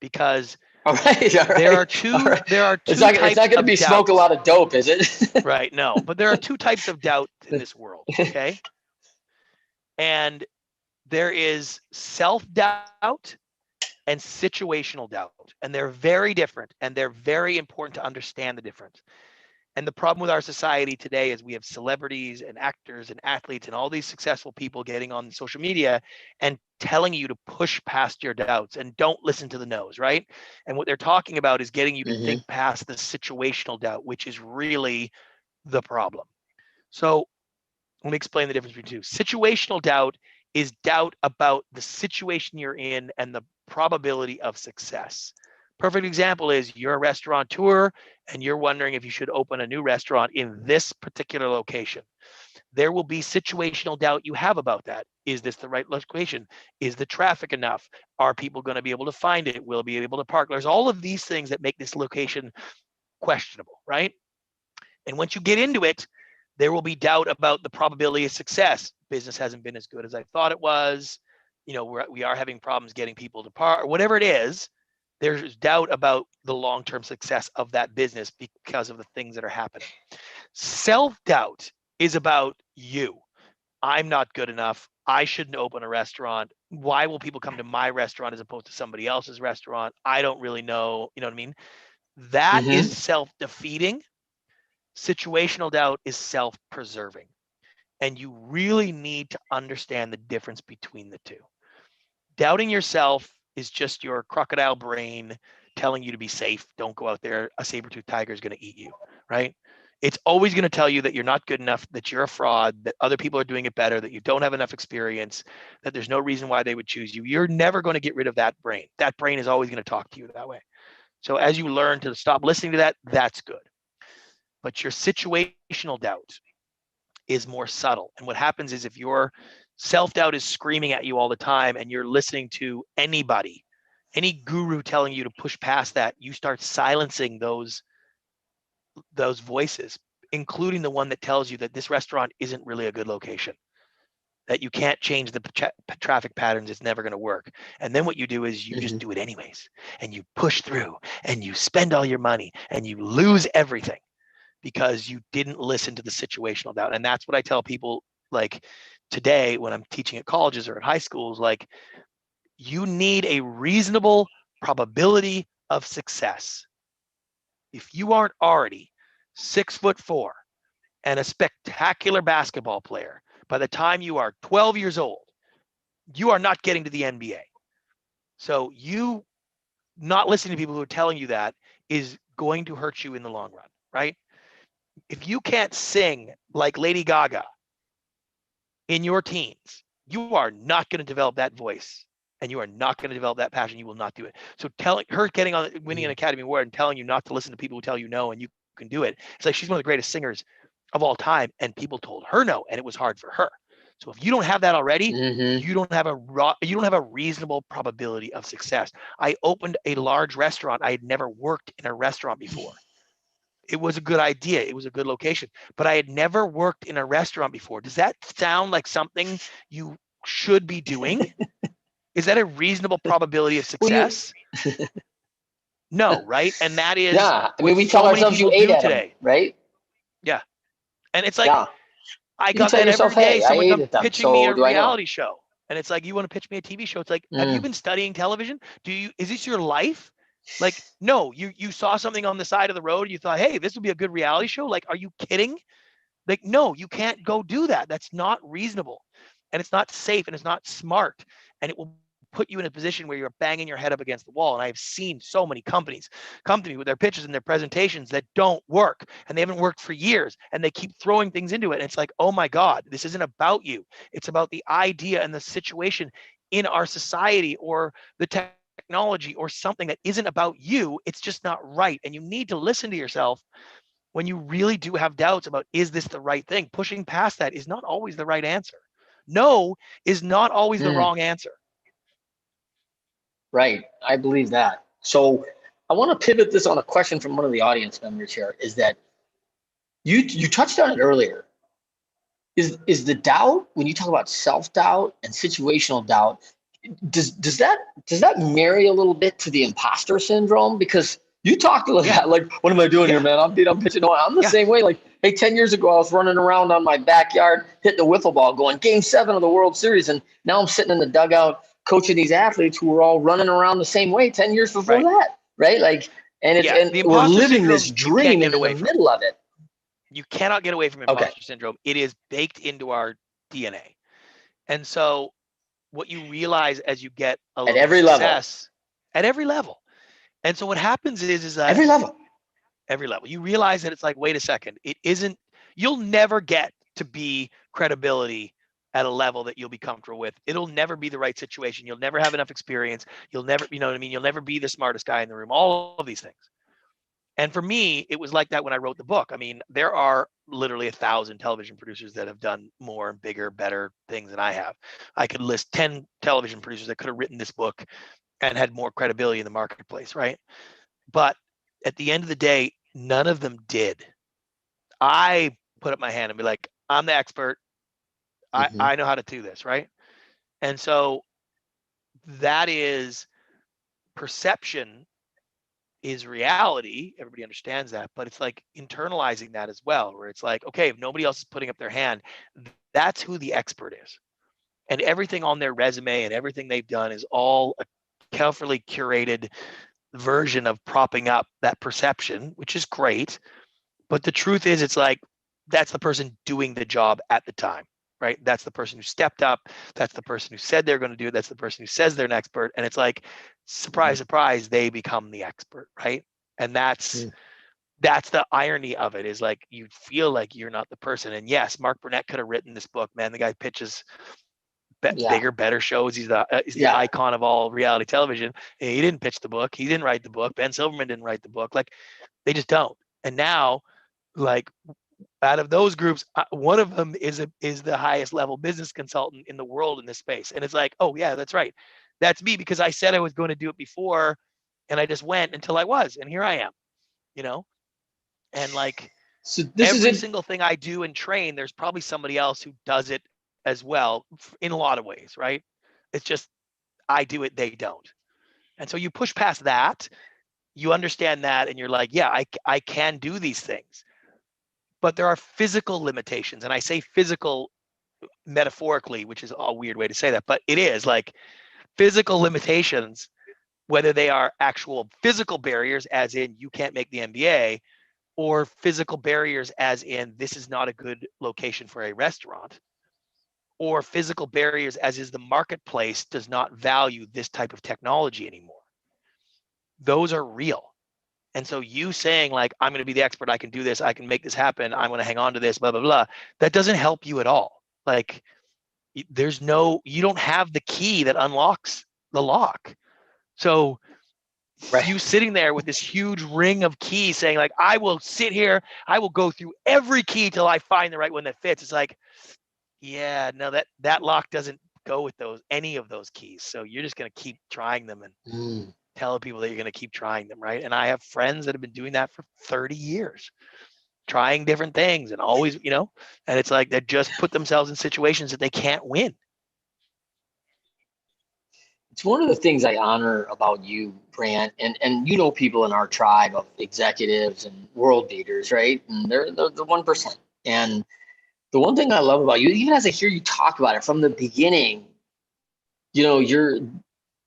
Because All right. there are two It's not types going to of be doubt. smoke a lot of dope, is it? Right. No, but there are two types of doubt in this world. Okay. And there is self-doubt and situational doubt. And they're very different. And they're very important to understand the difference. And the problem with our society today is we have celebrities and actors and athletes and all these successful people getting on social media and telling you to push past your doubts and don't listen to the no's, right? And what they're talking about is getting you to think past the situational doubt, which is really the problem. So let me explain the difference between two. Situational doubt is doubt about the situation you're in and the probability of success. Perfect example is you're a restaurateur and you're wondering if you should open a new restaurant in this particular location. There will be situational doubt you have about that. Is this the right location? Is the traffic enough? Are people going to be able to find it? Will be able to park? There's all of these things that make this location questionable, right? And once you get into it, there will be doubt about the probability of success. Business hasn't been as good as I thought it was. We are having problems getting people to park, or whatever it is. There's doubt about the long-term success of that business because of the things that are happening. Self-doubt is about you. I'm not good enough. I shouldn't open a restaurant. Why will people come to my restaurant as opposed to somebody else's restaurant? I don't really know. You know what I mean? That is self-defeating. Situational doubt is self-preserving. And you really need to understand the difference between the two. Doubting yourself is just your crocodile brain telling you to be safe. Don't go out there. A saber-toothed tiger is going to eat you, right? It's always going to tell you that you're not good enough, that you're a fraud, that other people are doing it better, that you don't have enough experience, that there's no reason why they would choose you. You're never going to get rid of that brain. That brain is always going to talk to you that way. So as you learn to stop listening to that, that's good. But your situational doubt is more subtle. And what happens is if your self-doubt is screaming at you all the time and you're listening to anybody, any guru telling you to push past that, you start silencing those voices, including the one that tells you that this restaurant isn't really a good location, that you can't change the traffic patterns, it's never going to work. And then what you do is you just do it anyways, and you push through and you spend all your money and you lose everything because you didn't listen to the situational doubt. And that's what I tell people, like today when I'm teaching at colleges or at high schools, like you need a reasonable probability of success. If you aren't already 6'4" and a spectacular basketball player, by the time you are 12 years old, you are not getting to the NBA. So you not listening to people who are telling you that is going to hurt you in the long run, right? If you can't sing like Lady Gaga in your teens, you are not going to develop that voice and you are not going to develop that passion. You will not do it. So telling her getting on, winning an Academy Award and telling you not to listen to people who tell you no and you can do it. It's like she's one of the greatest singers of all time and people told her no and it was hard for her. So if you don't have that already, Mm-hmm. you don't have a reasonable probability of success. I opened a large restaurant. I had never worked in a restaurant before. It was a good idea. It was a good location, but I had never worked in a restaurant before. Does that sound like something you should be doing? Is that a reasonable probability of Well, success? No, right? And that is yeah. I what mean, we tell so many ourselves you people ate do at them, today. right? Yeah. And it's like, Yeah. I You can got tell that yourself, every day. hey, I Someone ate comes at them, pitching me so a do I know? reality show. And it's like, you want to pitch me a TV show? It's like, have you Mm. been studying television? Is this your life? Like, no, you saw something on the side of the road. You thought, hey, this would be a good reality show. Like, are you kidding? Like, no, you can't go do that. That's not reasonable. And it's not safe and it's not smart. And it will put you in a position where you're banging your head up against the wall. And I've seen so many companies with their pitches and their presentations that don't work, and they haven't worked for years, and they keep throwing things into it. And it's like, oh my God, this isn't about you. It's about the idea and the situation in our society or the technology or something that isn't about you. It's just not right. And you need to listen to yourself when you really do have doubts about, is this the right thing? Pushing past that is not always the right answer. No is not always the Mm. wrong answer. Right. I believe that. So I want to pivot this on a question from one of the audience members here, is that you touched on it earlier. Is the doubt, when you talk about self-doubt and situational doubt, does that marry a little bit to the imposter syndrome? Because you talked about Yeah. that, like, what am I doing here, Yeah. man? I'm pitching. No, I'm the Yeah. same way. Like, hey, 10 years ago, I was running around on my backyard, hitting a wiffle ball, going Game 7 of the World Series, and now I'm sitting in the dugout coaching these athletes who were all running around the same way 10 years before Right. that, right? Like, Yeah. and The we're imposter living this syndrome, you can't dream, get and in the away from. middle of it. You cannot get away from Okay. imposter syndrome. It is baked into our DNA. And so what you realize as you get a At little every level, success at every level. And so what happens is that every level. every level, you realize that it's like, wait a second, it isn't, you'll never get to be credibility at a level that you'll be comfortable with. It'll never be the right situation. You'll never have enough experience. You'll never, you know what I mean? You'll never be the smartest guy in the room, all of these things. And for me, it was like that when I wrote the book. I mean, there are literally 1,000 television producers that have done more and bigger, better things than I have. I could list 10 television producers that could have written this book and had more credibility in the marketplace, right? But at the end of the day, none of them did. I put up my hand and be like, I'm the expert. Mm-hmm. I know how to do this, right? And so that is perception is reality. Everybody understands that, but it's like internalizing that as well, where it's like, okay, if nobody else is putting up their hand, that's who the expert is. And everything on their resume and everything they've done is all a carefully curated version of propping up that perception, which is great. But the truth is, it's like, that's the person doing the job at the time, right? That's the person who stepped up. That's the person who said they're going to do it. That's the person who says they're an expert. And it's like, surprise, surprise, they become the expert, right? And that's the irony of it, is like, you feel like you're not the person. And yes, Mark Burnett could have written this book, man. The guy pitches Yeah. bigger, better shows. He's the Yeah. icon of all reality television. He didn't pitch the book. He didn't write the book. Ben Silverman didn't write the book. Like, they just don't. And now, like, out of those groups, one of them is the highest level business consultant in the world in this space. And it's like, oh yeah, that's right. That's me, because I said I was going to do it before, and I just went until I was, and here I am, you know? And like, So this is every it. single thing I do and train, there's probably somebody else who does it as well in a lot of ways, right? It's just, I do it, they don't. And so you push past that, you understand that, and you're like, yeah, I can do these things. But there are physical limitations. And I say physical metaphorically, which is a weird way to say that, but it is like physical limitations, whether they are actual physical barriers, as in you can't make the NBA, or physical barriers, as in this is not a good location for a restaurant, or physical barriers, as is the marketplace does not value this type of technology anymore. Those are real. And so you saying like, I'm going to be the expert, I can do this, I can make this happen, I'm going to hang on to this, blah, blah, blah, that doesn't help you at all. Like, you don't have the key that unlocks the lock. So Right. you sitting there with this huge ring of keys saying like, I will sit here, I will go through every key till I find the right one that fits. It's like, Yeah, no, that lock doesn't go with any of those keys. So you're just going to keep trying them and telling people that you're going to keep trying them, right? And I have friends that have been doing that for 30 years, trying different things and always, and it's like they just put themselves in situations that they can't win. It's one of the things I honor about you, Brant, and people in our tribe of executives and world leaders, right? And they're the 1%. And the one thing I love about you, even as I hear you talk about it from the beginning, you're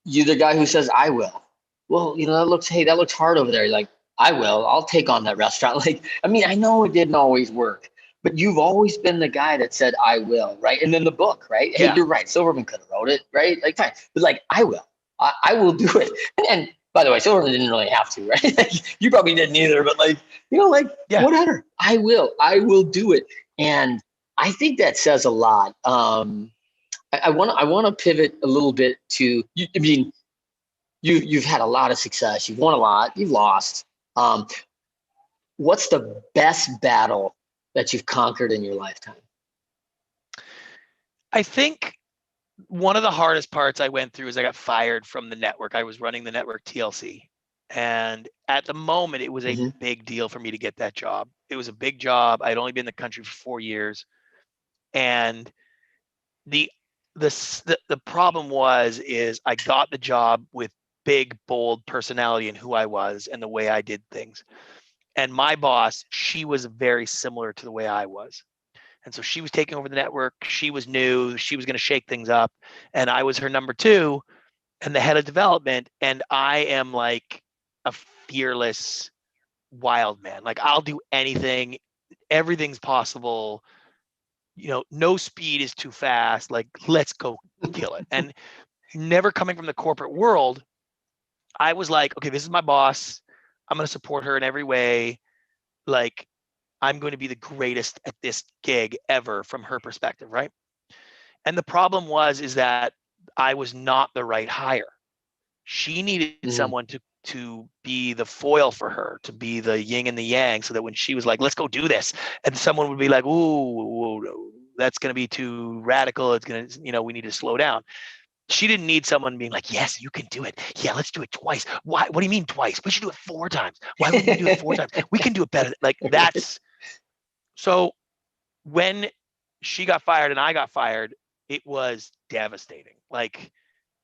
the guy who says, I will. Well, that looks hard over there. You're like, I will. I'll take on that restaurant. Like, I mean, I know it didn't always work, but you've always been the guy that said, I will, right? And then the book, right? Hey, Yeah. you're right. Silverman could have wrote it, right? Like, fine. But like, I will. I will do it. And by the way, Silverman didn't really have to, right? Like, you probably didn't either, but Yeah. whatever. I will do it. And I think that says a lot. I want to pivot a little bit to, I mean, you've had a lot of success. You've won a lot. You've lost. What's the best battle that you've conquered in your lifetime? I think one of the hardest parts I went through is I got fired from the network. I was running the network TLC. And at the moment, it was a big deal for me to get that job. It was a big job. I'd only been in the country for 4 years. And the problem is I got the job with big, bold personality and who I was and the way I did things. And my boss, she was very similar to the way I was. And so she was taking over the network. She was new. She was going to shake things up. And I was her number 2 and the head of development. And I am like a fearless wild man. Like, I'll do anything. Everything's possible. No speed is too fast. Like, let's go kill it. And never coming from the corporate world, I was like, okay, this is my boss. I'm going to support her in every way. Like, I'm going to be the greatest at this gig ever from her perspective, right? And the problem is that I was not the right hire. She needed someone to be the foil for her, to be the yin and the yang, so that when she was like, let's go do this, and someone would be like, ooh, that's going to be too radical. It's going to, we need to slow down. She didn't need someone being like, yes, you can do it. Yeah, let's do it twice. Why? What do you mean twice? We should do it 4 times. Why wouldn't we do it 4 times? We can do it better. Like, that's so when she got fired and I got fired, it was devastating. Like,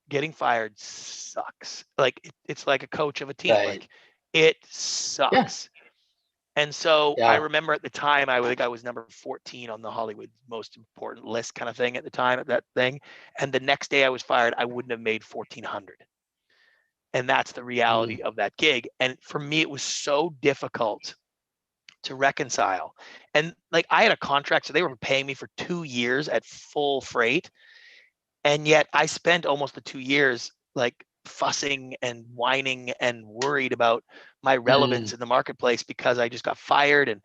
getting fired sucks. Like, it's like a coach of a team. Right. Like, it sucks. Yeah. And so I remember at the time, I think I was number 14 on the Hollywood most important list kind of thing at the time at that thing. And the next day I was fired, I wouldn't have made 1,400. And that's the reality of that gig. And for me, it was so difficult to reconcile. And like, I had a contract, so they were paying me for 2 years at full freight. And yet I spent almost the 2 years like fussing and whining and worried about my relevance in the marketplace because I just got fired. And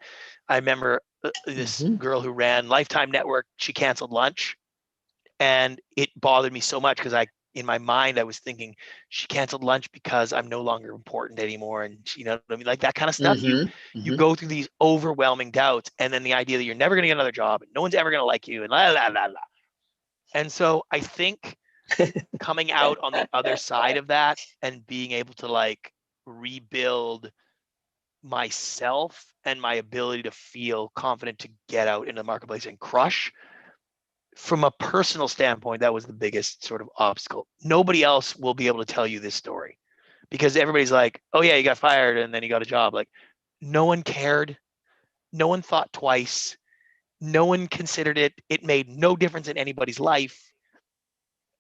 I remember this girl who ran Lifetime Network, she canceled lunch. And it bothered me so much because in my mind, I was thinking she canceled lunch because I'm no longer important anymore. And you know what I mean? Like, that kind of stuff. You go through these overwhelming doubts, and then the idea that you're never going to get another job and no one's ever going to like you and la, la, la, la. And so I think coming out on the other side of that and being able to like rebuild myself and my ability to feel confident to get out into the marketplace and crush, from a personal standpoint, that was the biggest sort of obstacle. Nobody else will be able to tell you this story because everybody's like, oh yeah, you got fired and then you got a job. Like, no one cared. No one thought twice. No one considered it. It made no difference in anybody's life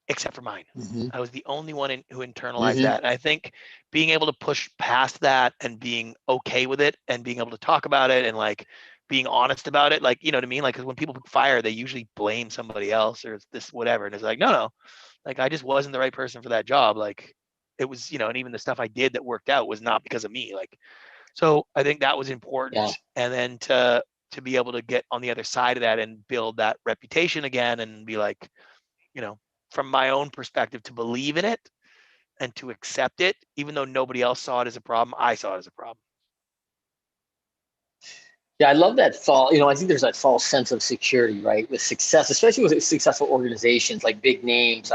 except for mine. I was the only one who internalized that. And I think being able to push past that and being okay with it and being able to talk about it and like being honest about it, like, you know what I mean? Like, 'cause when people fire, they usually blame somebody else or this, whatever. And it's like, no, like, I just wasn't the right person for that job. Like, it was, and even the stuff I did that worked out was not because of me. Like, so I think that was important. And then to be able to get on the other side of that and build that reputation again and be like, from my own perspective, to believe in it and to accept it, even though nobody else saw it as a problem, I saw it as a problem. Yeah, I love that fall. I think there's that false sense of security, right? With success, especially with successful organizations like big names.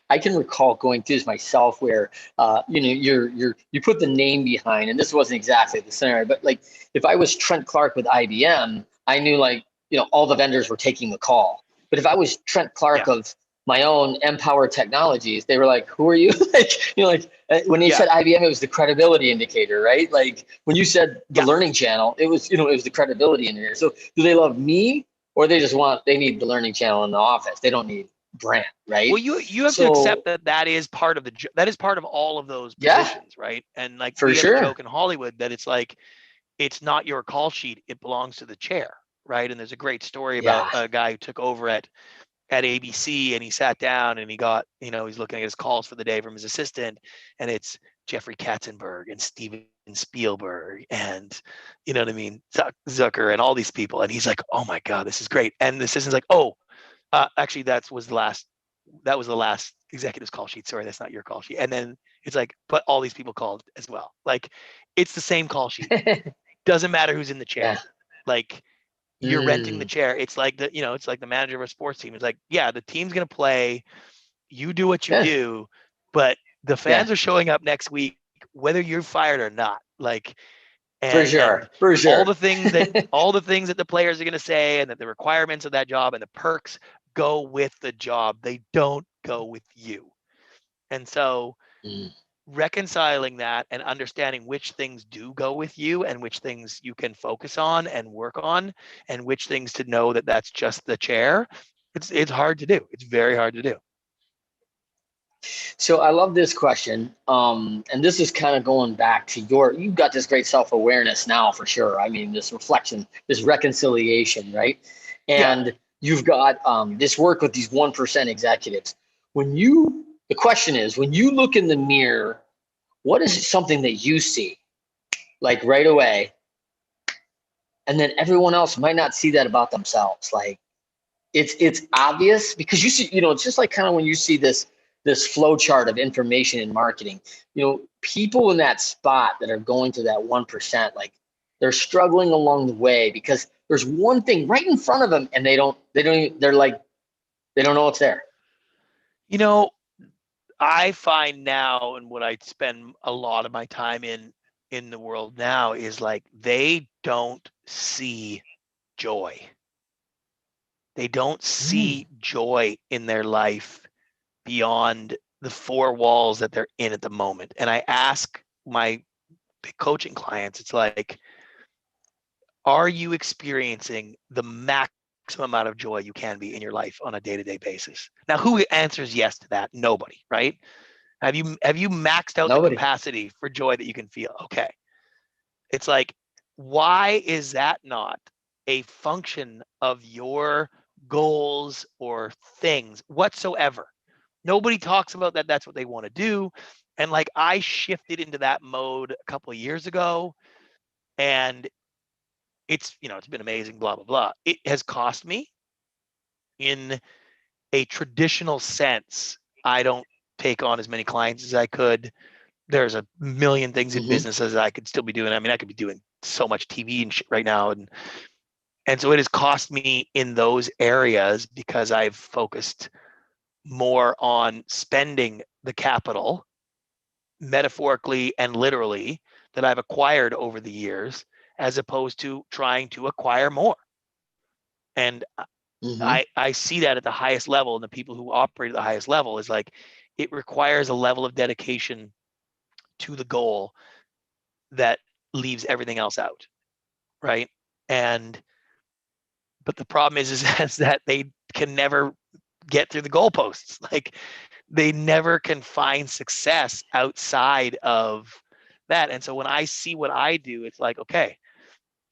I can recall going through this myself where you put the name behind, and this wasn't exactly the scenario, but like if I was Trent Clark with IBM, I knew like, all the vendors were taking the call. But if I was Trent Clark Yeah. of my own Empower Technologies, they were like, "Who are you?" Like, when they Yeah. said IBM, it was the credibility indicator, right? Like when you said the Yeah. Learning Channel, it was the credibility indicator. So do they love me, or they need the Learning Channel in the office? They don't need Brant, right? Well, you have to accept So that is part of that is part of all of those yeah, positions, right? And like for we have a sure. joke in Hollywood that it's like, it's not your call sheet, it belongs to the chair, right? And there's a great story about Yeah. a guy who took over at ABC, and he sat down and he got, he's looking at his calls for the day from his assistant, and it's Jeffrey Katzenberg and Steven Spielberg and, you know what I mean, Zucker and all these people. And he's like, oh my God, this is great. And the assistant's like, oh, actually, that was the last executive's call sheet. Sorry, that's not your call sheet. And then it's like, but all these people called as well. Like, it's the same call sheet. Doesn't matter who's in the chair. Yeah. Like, you're renting the Mm, chair. It's like it's like the manager of a sports team. It's like, yeah, the team's gonna play. You do what you yeah. do, but the Yeah. fans are showing up next week, whether you're fired or not. Like, For and sure. For all sure. the things that the players are going to say, and that the requirements of that job and the perks go with the job. They don't go with you. And so Mm. reconciling that and understanding which things do go with you and which things you can focus on and work on, and which things to know that that's just the chair. It's hard to do. It's very hard to do. So I love this question. And this is kind of going back to you've got this great self-awareness now for sure. I mean, this reflection, this reconciliation, right? Yeah. And you've got this work with these 1% executives. The question is, when you look in the mirror, what is something that you see like right away? And then everyone else might not see that about themselves. Like it's obvious because you see, it's just like kind of when you see this flow chart of information in marketing, people in that spot that are going to that 1%, like they're struggling along the way because there's one thing right in front of them and they're like, they don't know it's there. You know, I find now, and what I spend a lot of my time in the world now, is like they don't see joy. They don't Mm. see joy in their life beyond the four walls that they're in at the moment. And I ask my coaching clients, it's like, are you experiencing the maximum amount of joy you can be in your life on a day-to-day basis? Now, who answers yes to that? Nobody, right? Have you maxed out the Nobody. capacity for joy that you can feel? Okay. It's like, why is that not a function of your goals or things whatsoever? Nobody talks about that. That's what they want to do. And like, I shifted into that mode a couple of years ago, and it's been amazing, blah, blah, blah. It has cost me in a traditional sense. I don't take on as many clients as I could. There's a million things in Mm-hmm. business as I could still be doing. I mean, I could be doing so much TV and shit right now. And so it has cost me in those areas because I've focused more on spending the capital, metaphorically and literally, that I've acquired over the years, as opposed to trying to acquire more. And Mm-hmm. I see that at the highest level, and the people who operate at the highest level is like, it requires a level of dedication to the goal that leaves everything else out, right? And but the problem is that they can never get through the goalposts. Like, they never can find success outside of that. And so when I see what I do, it's like, okay,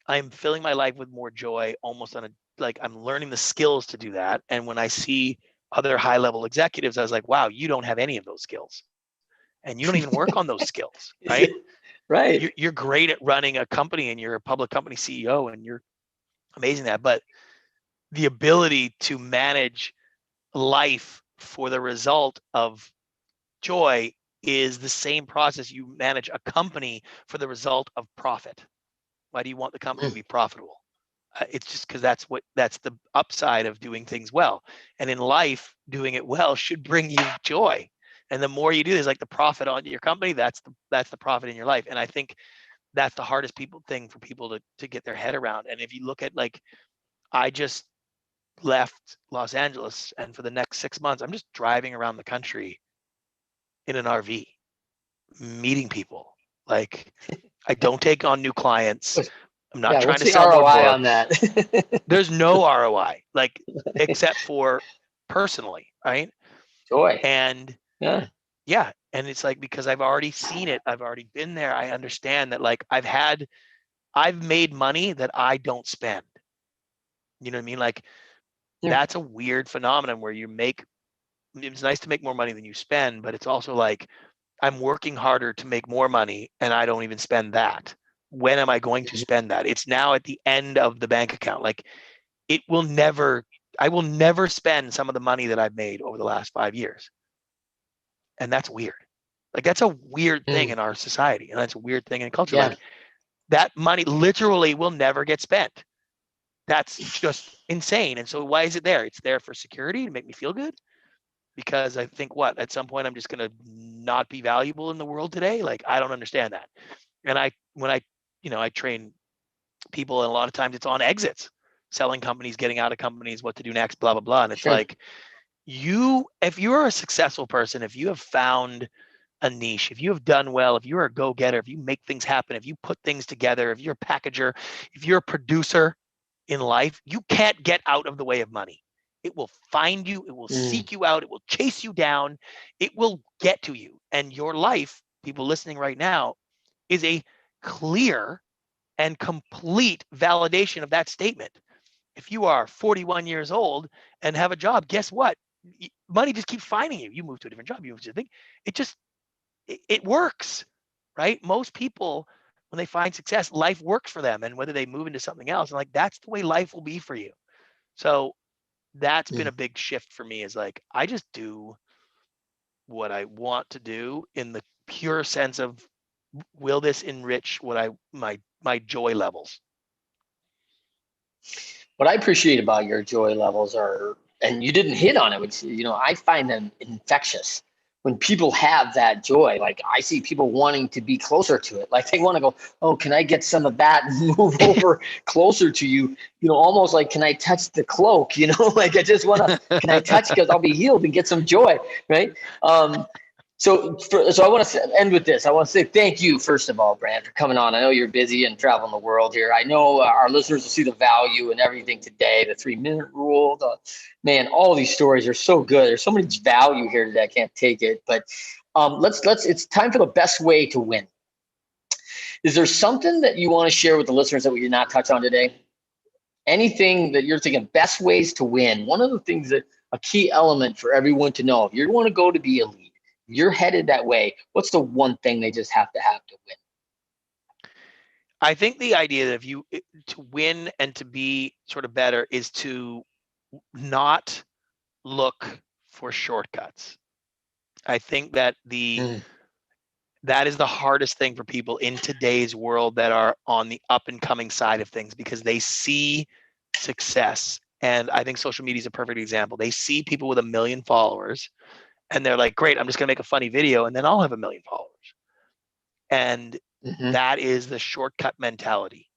I'm filling my life with more joy, almost on a, like, I'm learning the skills to do that. And when I see other high level executives, I was like, wow, you don't have any of those skills, and you don't even work on those skills, right? Right. You're great at running a company, and you're a public company CEO, and you're amazing at that. But the ability to manage life for the result of joy is the same process you manage a company for the result of profit. Why do you want the company to Mm. be profitable? It's just because that's the upside of doing things well. And in life, doing it well should bring you joy. And the more you do, there's like the profit on your company. That's the profit in your life. And I think that's the hardest thing for people to get their head around. And if you look at, like, I just left Los Angeles, and for the next 6 months, I'm just driving around the country in an RV, meeting people. Like, I don't take on new clients. I'm not trying What's to the sell more ROI on books. that? There's no ROI, like, except for personally, right? Joy. And Yeah. yeah, and it's like, because I've already seen it, I've already been there. I understand that, like, I've made money that I don't spend. You know what I mean? Like, Yeah. that's a weird phenomenon where it's nice to make more money than you spend, but it's also like, I'm working harder to make more money and I don't even spend that. When am I going to spend that? It's now at the end of the bank account. Like, I will never spend some of the money that I've made over the last 5 years. And that's weird. Like, that's a weird thing in our society. And that's a weird thing in culture. Yeah. Like, that money literally will never get spent. That's just insane. And so why is it there? It's there for security, to make me feel good. Because I think, at some point I'm just going to not be valuable in the world today. Like, I don't understand that. And when I train people, and a lot of times it's on exits, selling companies, getting out of companies, what to do next, blah, blah, blah. And it's Sure. like, if you're a successful person, if you have found a niche, if you have done well, if you're a go-getter, if you make things happen, if you put things together, if you're a packager, if you're a producer in life, you can't get out of the way of money. It will find you, it will seek you out, it will chase you down, it will get to you. And your life, people listening right now, is a clear and complete validation of that statement. If you are 41 years old and have a job, guess what? Money just keeps finding you. You move to a different job, you move to a thing. It works, right? Most people, when they find success, life works for them, and whether they move into something else, and like, that's the way life will be for you. So that's been a big shift for me, is like, I just do what I want to do in the pure sense of, will this enrich my joy levels? What I appreciate about your joy levels are, and you didn't hit on it, which, I find them infectious. When people have that joy, like, I see people wanting to be closer to it. Like, they want to go, oh, can I get some of that and move over closer to you? Almost like, can I touch the cloak? Like, I just want to, can I touch, because I'll be healed and get some joy, right? So I want to end with this. I want to say thank you, first of all, Brant, for coming on. I know you're busy and traveling the world here. I know our listeners will see the value in everything today, the 3-minute rule. All these stories are so good. There's so much value here today. I can't take it. But it's time for the best way to win. Is there something that you want to share with the listeners that we did not touch on today? Anything that you're thinking, best ways to win? One of the things that a key element for everyone to know, if you want to go to be elite, you're headed that way, what's the one thing they just have to win? I think the idea that to win and to be sort of better is to not look for shortcuts. I think that that is the hardest thing for people in today's world that are on the up and coming side of things, because they see success. And I think social media is a perfect example. They see people with 1 million followers, and they're like, great, I'm just going to make a funny video and then I'll have 1 million followers. And that is the shortcut mentality,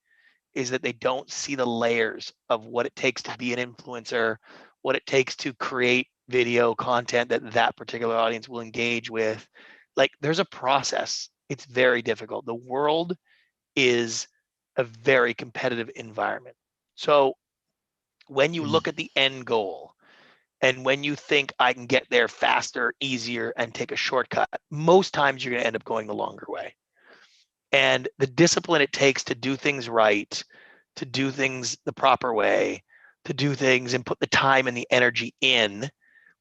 is that they don't see the layers of what it takes to be an influencer, what it takes to create video content that particular audience will engage with. Like, there's a process. It's very difficult. The world is a very competitive environment. So when you look at the end goal, and when you think, I can get there faster, easier, and take a shortcut, most times you're going to end up going the longer way. And the discipline it takes to do things right, to do things the proper way, to do things and put the time and the energy in,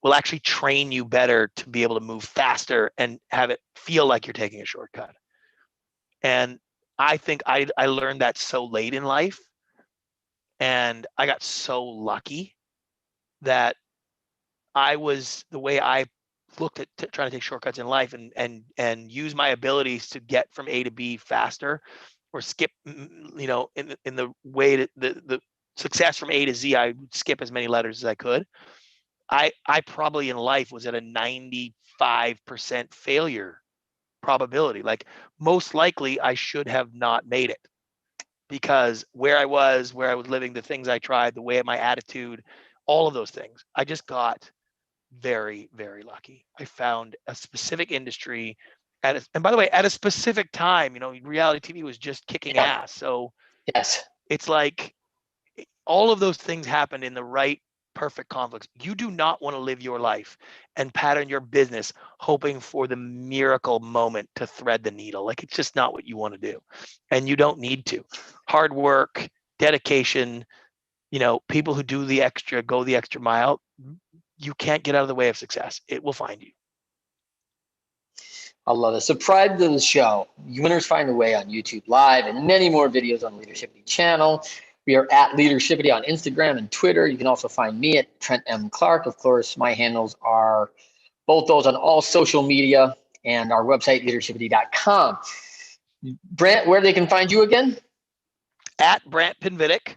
will actually train you better to be able to move faster and have it feel like you're taking a shortcut. And I think I learned that so late in life, and I got so lucky that the way I looked at trying to take shortcuts in life and use my abilities to get from A to B faster, or skip, in the way that the success from A to Z, I would skip as many letters as I could. I probably in life was at a 95% failure probability. Like most likely I should have not made it, because where I was living, the things I tried, the way my attitude, all of those things, I just got very, very lucky. I found a specific industry and by the way, at a specific time, reality TV was just kicking ass. So yes, it's like all of those things happened in the right perfect conflicts. You do not want to live your life and pattern your business hoping for the miracle moment to thread the needle. Like it's just not what you want to do. And you don't need to. Hard work, dedication, people who do the extra, go the extra mile, you can't get out of the way of success. It will find you. I love it. Subscribe to the show. Winners Find a Way on YouTube Live and many more videos on Leadershipity channel. We are at Leadershipity on Instagram and Twitter. You can also find me at Trent M. Clark. Of course, my handles are both those on all social media and our website, leadershipity.com. Brant, where they can find you again? At Brant Pinvidic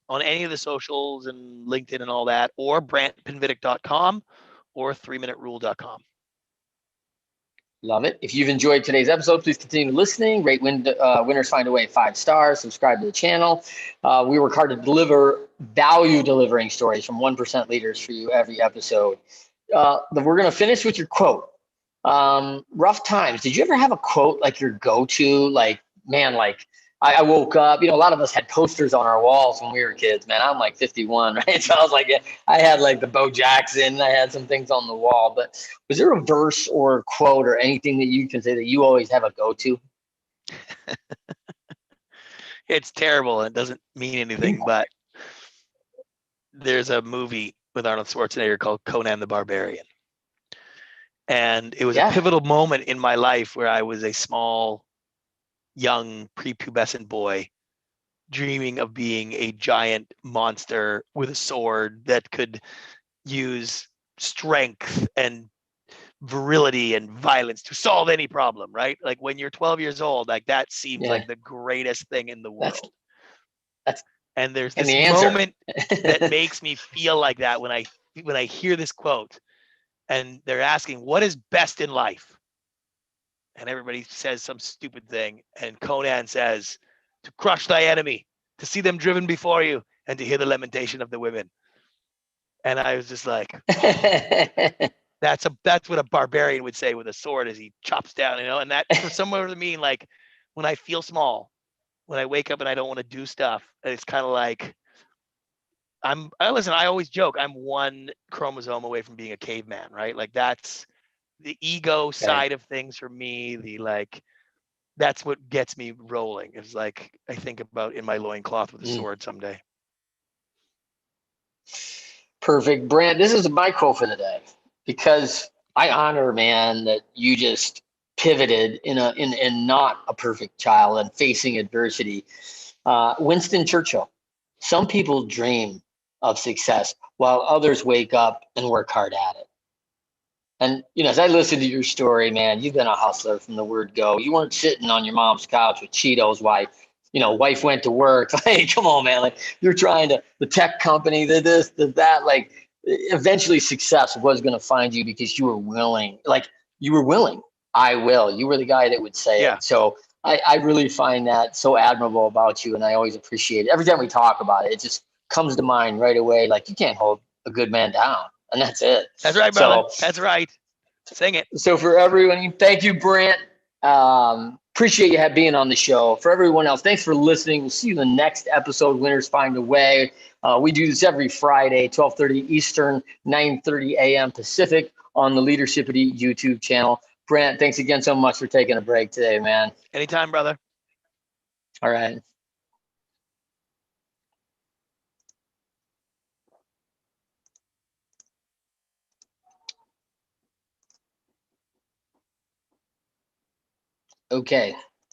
on any of the socials and LinkedIn and all that, or brantpinvidic.com or 3minuterule.com. Love it. If you've enjoyed today's episode, please continue listening. Rate Winners Find a Way 5 stars. Subscribe to the channel. We work hard to deliver value-delivering stories from 1% leaders for you every episode. We're going to finish with your quote. Rough times. Did you ever have a quote like your go-to? Like, man, like I woke up, a lot of us had posters on our walls when we were kids, man. I'm like 51, right? So I was like, I had like the Bo Jackson, I had some things on the wall, but was there a verse or a quote or anything that you can say that you always have a go-to? It's terrible and it doesn't mean anything, but there's a movie with Arnold Schwarzenegger called Conan the Barbarian. And it was a pivotal moment in my life where I was a small, young, prepubescent boy dreaming of being a giant monster with a sword that could use strength and virility and violence to solve any problem, right? Like when you're 12 years old, like that seems like the greatest thing in the world. And there's this moment that makes me feel like that when I hear this quote and they're asking, what is best in life? And everybody says some stupid thing. And Conan says, to crush thy enemy, to see them driven before you, and to hear the lamentation of the women. And I was just like, that's what a barbarian would say with a sword as he chops down, and that for someone to mean like when I feel small, when I wake up and I don't want to do stuff, it's kind of like I always joke, I'm one chromosome away from being a caveman, right? Like that's the ego side of things for me. That's what gets me rolling. It's like I think about in my loincloth with a sword someday. Perfect. Brant, this is my quote for the day, because I honor, man, that you just pivoted in not a perfect child and facing adversity. Winston Churchill, some people dream of success while others wake up and work hard at it. And, as I listen to your story, man, you've been a hustler from the word go. You weren't sitting on your mom's couch with Cheetos while, wife went to work. Like, come on, man. Like, you're trying the tech company, the that. Like, eventually success was going to find you because you were willing. Like, you were willing. I will. You were the guy that would say it. So I really find that so admirable about you. And I always appreciate it. Every time we talk about it, it just comes to mind right away. Like, you can't hold a good man down. And that's it. That's right, brother. That's right. Sing it. So for everyone, thank you, Brant. Appreciate you being on the show. For everyone else, thanks for listening. We'll see you in the next episode, Winners Find a Way. We do this every Friday, 12:30 Eastern, 9:30 a.m. Pacific on the Leadershipity YouTube channel. Brant, thanks again so much for taking a break today, man. Anytime, brother. All right. Okay.